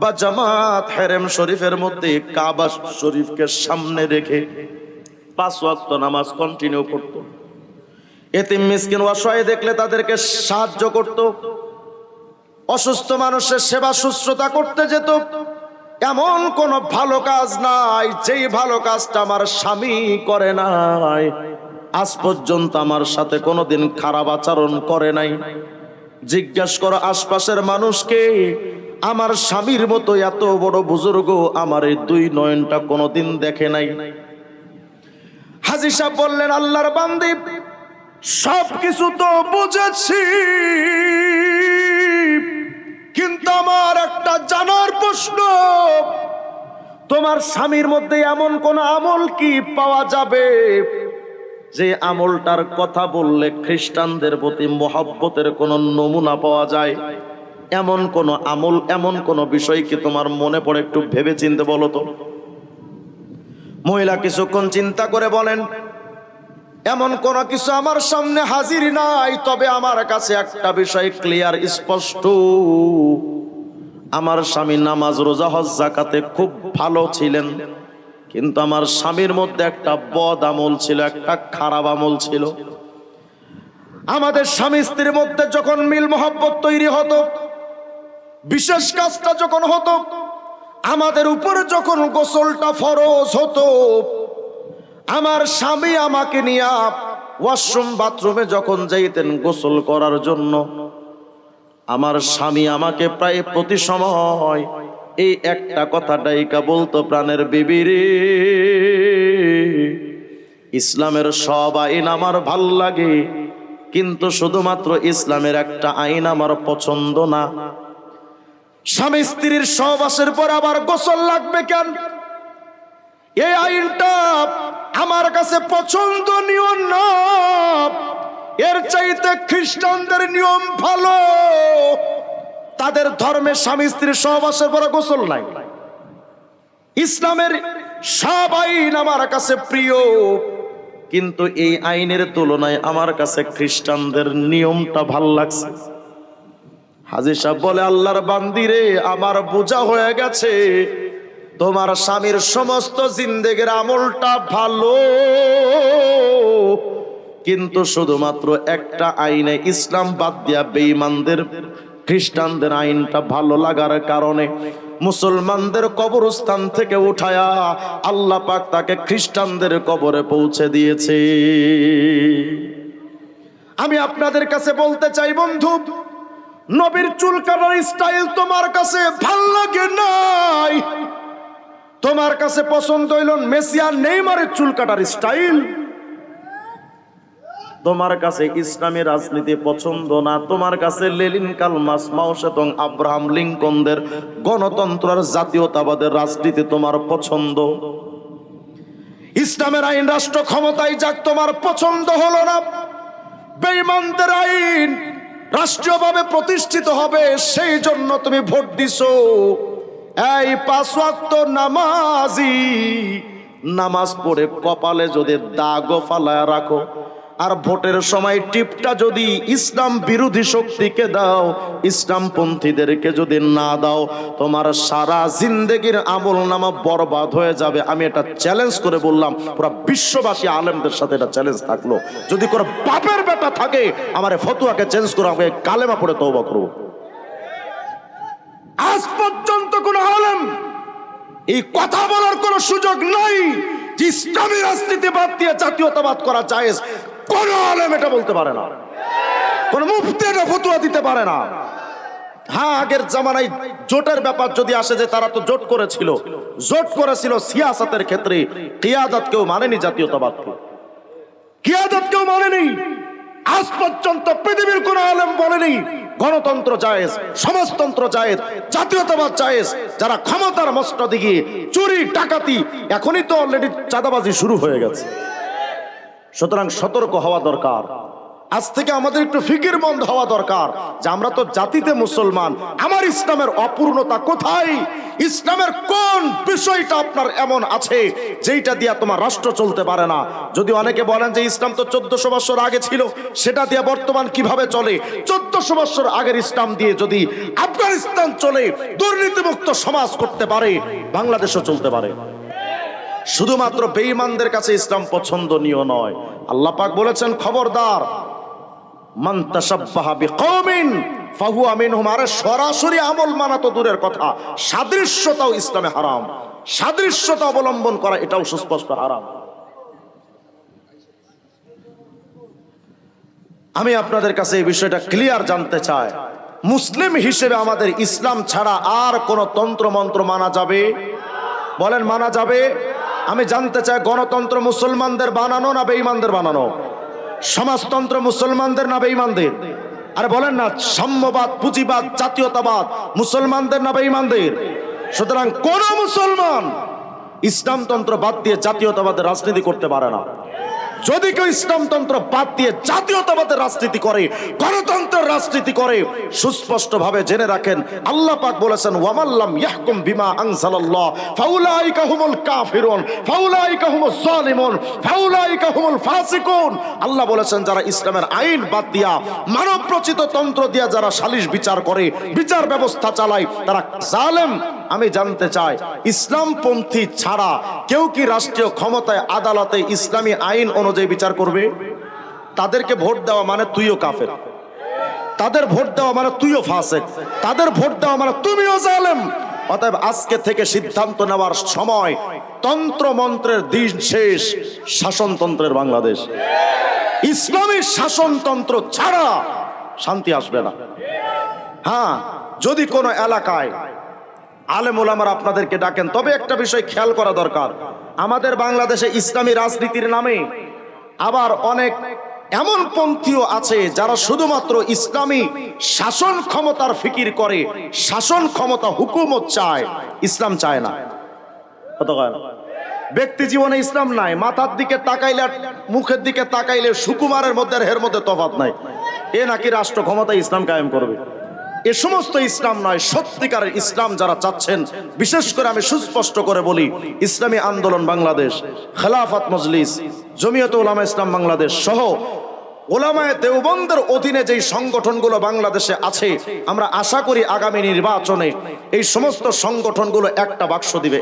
বা জামাত হেরেম শরীফের মধ্যে কাবা শরীফকে সামনে রেখে 5 ওয়াক্ত নামাজ কন্টিনিউ করত। এতিম মিসকিন অসহায় দেখলে তাদেরকে সাহায্য করত, অসুস্থ মানুষের সেবা শুশ্রূষা করতে যেত। এমন কোন ভালো কাজ নাই যেই ভালো কাজটা আমার স্বামী করে নাই। আজ পর্যন্ত আমার সাথে কোনোদিন খারাপ আচরণ করে নাই। জিজ্ঞাসা করো আশপাশের মানুষকে, আমার স্বামীর মতো এত বড় বুজুর্গ আমার এই 2 নয়নটা কোনোদিন দেখে নাই। হাজী সাহেব বললেন, আল্লাহর বান্দি, সবকিছু তো বুঝেছি, কিন্তু আমার একটা জানার প্রশ্ন, তোমার স্বামীর মধ্যে এমন কোন আমল কি পাওয়া যাবে যে আমলটার কথা বললে খ্রিস্টানদের প্রতি মহব্বতের কোন নমুনা পাওয়া যায়? এমন কোন আমল, এমন কোন বিষয় কি তোমার মনে পড়ে? একটু ভেবে চিন্তে বলো তো। মহিলা কিছুক্ষণ চিন্তা করে বলেন, এমন কোন কিছু আমার সামনে হাজির নাই, তবে আমার কাছে একটা বিষয় ক্লিয়ার, স্পষ্ট। আমার স্বামী নামাজ রোজা হজ যাকাতে খুব ভালো ছিলেন, কিন্তু আমার স্বামীর মধ্যে একটা বদ আমল ছিল, একটা খারাপ আমল ছিল। আমাদের স্বামী স্ত্রীর মধ্যে যখন মিল মহব্বত তৈরি হতো, বিশেষ কাজটা যখন হতো, আমাদের উপরে যখন গোসলটা ফরজ হতো, আমার স্বামী আমাকে নিয়ে ওয়াশরুম বাথরুমে যখন যাইতেন গোসল করার জন্য, আমার স্বামী আমাকে প্রায় প্রতি সময় এই একটা কথা ডাইকা বলতো, প্রাণের বিবি রে, ইসলামের সব আইন আমার ভাল লাগে, কিন্তু শুধুমাত্র ইসলামের একটা আইন আমার পছন্দ না। স্বামী স্ত্রীর সহবাসের পর আবার গোসল লাগবে কেন? এই আইনটা আমার কাছে পছন্দনীয় না, এর চাইতে খ্রিস্টানদের নিয়ম ভালো। তাদের ধর্মে স্বামী স্ত্রীর সহবাসের পর গোসল নাই। ইসলামের সব আইন আমার কাছে প্রিয়, কিন্তু এই আইনের তুলনায় আমার কাছে খ্রিস্টানদের নিয়মটা ভাল লাগছে। হাজী সাহেব বলে, আল্লাহর বান্দিরে, আমার বোঝা হয়ে গেছে তোমার স্বামীর সমস্ত জিন্দেগির আমলটা ভালো, কিন্তু শুধুমাত্র একটা আইনে, ইসলাম বাদ দিয়া বেঈমানদের খ্রিস্টানদের আইনটা ভালো লাগার কারণে মুসলমানদের কবরস্থান থেকে উঠায়া আল্লাহ পাক তাকে খ্রিস্টানদের কবরে পৌঁছে দিয়েছে। আমি আপনাদের কাছে বলতে চাই বন্ধু, নবীর চুল কাটার স্টাইল তোমার কাছে ভাল লাগে নাই, তোমার কাছে পছন্দ হইল মেসি আর নেইমারের চুল কাটার স্টাইল। তোমার কাছে ইসলামী রাজনীতি পছন্দ না, তোমার কাছে লেনিন, কালমার্ক্স, মাও সেতুং, আব্রাহাম লিঙ্কনদের গণতন্ত্র আর জাতীয়তাবাদের রাজনীতি তোমার পছন্দ। ইসলামের আইন রাষ্ট্র ক্ষমতায় যাক তোমার পছন্দ হলো না, বেঈমানদের আইন রাষ্ট্রীয়ভাবে প্রতিষ্ঠিত হবে সেই জন্য তুমি ভোট দিছো। এই 5 ওয়াক্ত নামাজি, নামাজ পড়ে কপালে যদি দাগও ফালায় রাখো, আর ভোটের সময় টিপটা যদি ইসলাম বিরোধী শক্তিকে দাও, ইসলামপন্থীদেরকে যদি না দাও, তোমার সারা জিন্দেগির আমল নামা বরবাদ হয়ে যাবে। আমি এটা চ্যালেঞ্জ করে বললাম, পুরো বিশ্ববাসী আলেমদের সাথে এটা চ্যালেঞ্জ থাকলো, যদি কোনো বাপের বেটা থাকে আমার ফতুয়াকে চেঞ্জ করে আমাকে কালেমা পড়ে তওবা করব। আজ পর্যন্ত কোন আলেম এই কথা বলার কোন সুযোগ নাই যে ইসলামী রাজনীতি বাদ দিয়ে জাতীয়তাবাদ করা জায়েজ। কোন আলেম এটা বলতে পারে না, কোন মুফতি এটা ফতোয়া দিতে পারে না। হ্যাঁ, আগের জামানায় জোটের ব্যাপার যদি আসে, যে তারা তো জোট করেছিল সিয়াসতের ক্ষেত্রে, কিয়াদত কেউ মানেনি, জাতীয়তাবাদকে কিয়াদত কেউ মানেনি। আজ পর্যন্ত পৃথিবীর কোন আলেম বলেনি গণতন্ত্র জায়েজ, সমাজতন্ত্র জায়েজ, জাতীয়তাবাদ জায়েজ। যারা ক্ষমতার মসনদে গিয়ে চুরি ডাকাতি, এখনই তো অলরেডি চাঁদাবাজি শুরু হয়ে গেছে। সুতরাং সতর্ক হওয়া দরকার। আজ থেকে আমাদের একটু ফিকিরমন্দ হওয়া দরকার যে আমরা তো জাতিতে মুসলমান, আমার ইসলামের অপূর্ণতা কোথায়? ইসলামের কোন বিষয়টা আপনার এমন আছে যেটা দিয়ে তোমার রাষ্ট্র চলতে পারে না? যদি অনেকে বলেন যে ইসলাম তো 1400 বছর আগে ছিল, সেটা দিয়ে বর্তমান কিভাবে চলে? 1400 বছর আগের ইসলাম দিয়ে যদি আফগানিস্তান চলে, দুর্নীতিমুক্ত সমাজ করতে পারে, বাংলাদেশও চলতে পারে। শুধুমাত্র বেঈমানদের কাছে ইসলাম পছন্দনীয় নয়। আল্লাহ পাক বলেছেন, খবরদার, মান তাশাব্বাহা বিকওমিন ফাহুয়া মিনহুম। আরে সরাসরি আমল মানা তো দূরের কথা, সাদৃশ্যতাও ইসলামে হারাম। সাদৃশ্যতা অবলম্বন করা এটাও সুস্পষ্ট হারাম। আমি আপনাদের কাছে এই বিষয়টা ক্লিয়ার জানতে চাই, মুসলিম হিসেবে আমাদের ইসলাম ছাড়া আর কোন তন্ত্র মন্ত্র মানা যাবে? বলেন, মানা যাবে? আমি জানতে চাই, গণতন্ত্র মুসলমানদের বানানো না বেঈমানদের বানানো? সমাজতন্ত্র মুসলমানদের না বেঈমানদের? আরে বলেন না, সাম্যবাদ, পুঁজিবাদ, জাতীয়তাবাদ মুসলমানদের না বেঈমানদের? সুতরাং কোন মুসলমান ইসলামতন্ত্র বাদ দিয়ে জাতীয়তাবাদের রাজনীতি করতে পারে না। যদি কেউ ইসলামতন্ত্র বাদ দিয়ে জাতীয়তাবাদের রাজনীতি করে, গণতন্ত্রের রাজনীতি করে, সুস্পষ্ট ভাবে জেনে রাখেন, আল্লাহ পাক বলেছেন, ওয়ামাল্লাম ইয়াহকুম বিমা আনজালাল্লাহ ফাউলাইকা হুমুল কাফিরুন ফাউলাইকা হুমুজ জালিমুন ফাউলাইকা হুমুল ফাসিকুন। আল্লাহ বলেছেন, যারা ইসলামের আইন বাদ দিয়া মানব রচিত তন্ত্র দিয়া যারা সালিশ বিচার করে, বিচার ব্যবস্থা চালায়, তারা জালেম। আমি জানতে চাই, ইসলামপন্থী ছাড়া কেউ কি রাষ্ট্রীয় ক্ষমতায়, আদালতে ইসলামী আইন অনুযায়ী বিচার করবে? তাদেরকে ভোট দেওয়া মানে তুইও কাফের, তাদের ভোট দেওয়া মানে তুইও ফাসিক, তাদের ভোট দেওয়া মানে তুমিও জালেম। অতএব আজকে থেকে সিদ্ধান্ত নেওয়ার সময়, তন্ত্র মন্ত্রের দিন শেষ, শাসনতন্ত্রের বাংলাদেশ। ইসলামী শাসনতন্ত্র ছাড়া শান্তি আসবে না। হ্যাঁ, যদি কোনো এলাকায় আলেম ওলামারা আপনাদেরকে ডাকেন, তবে একটা বিষয় খেয়াল করা দরকার, আমাদের বাংলাদেশে ইসলামী রাজনীতির নামে আবার অনেক এমন পন্থীও আছে যারা শুধুমাত্র ইসলামী শাসন ক্ষমতার ফিকির করে, শাসন ক্ষমতা, হুকুমত চায়, ইসলাম চায় না। ব্যক্তি জীবনে ইসলাম নাই, মাথার দিকে তাকাইলে, মুখের দিকে তাকাইলে সুকুমারের মধ্যে আর এর মধ্যে তফাৎ নাই। এ নাকি রাষ্ট্র ক্ষমতা ইসলাম কায়েম করবে। এ সমস্ত ইসলাম নয়। সত্যিকারের ইসলাম যারা চাচ্ছেন, বিশেষ করে আমি সুস্পষ্ট করে বলি, ইসলামী আন্দোলন বাংলাদেশ, খেলাফত মজলিস, জমিয়ত উলামা ইসলাম বাংলাদেশ সহ উলামায়ে দেওবন্দের অধীনে যেই সংগঠনগুলো বাংলাদেশে আছে, আমরা আশা করি আগামী নির্বাচনে এই সমস্ত সংগঠনগুলো একটা বাক্স দিবে।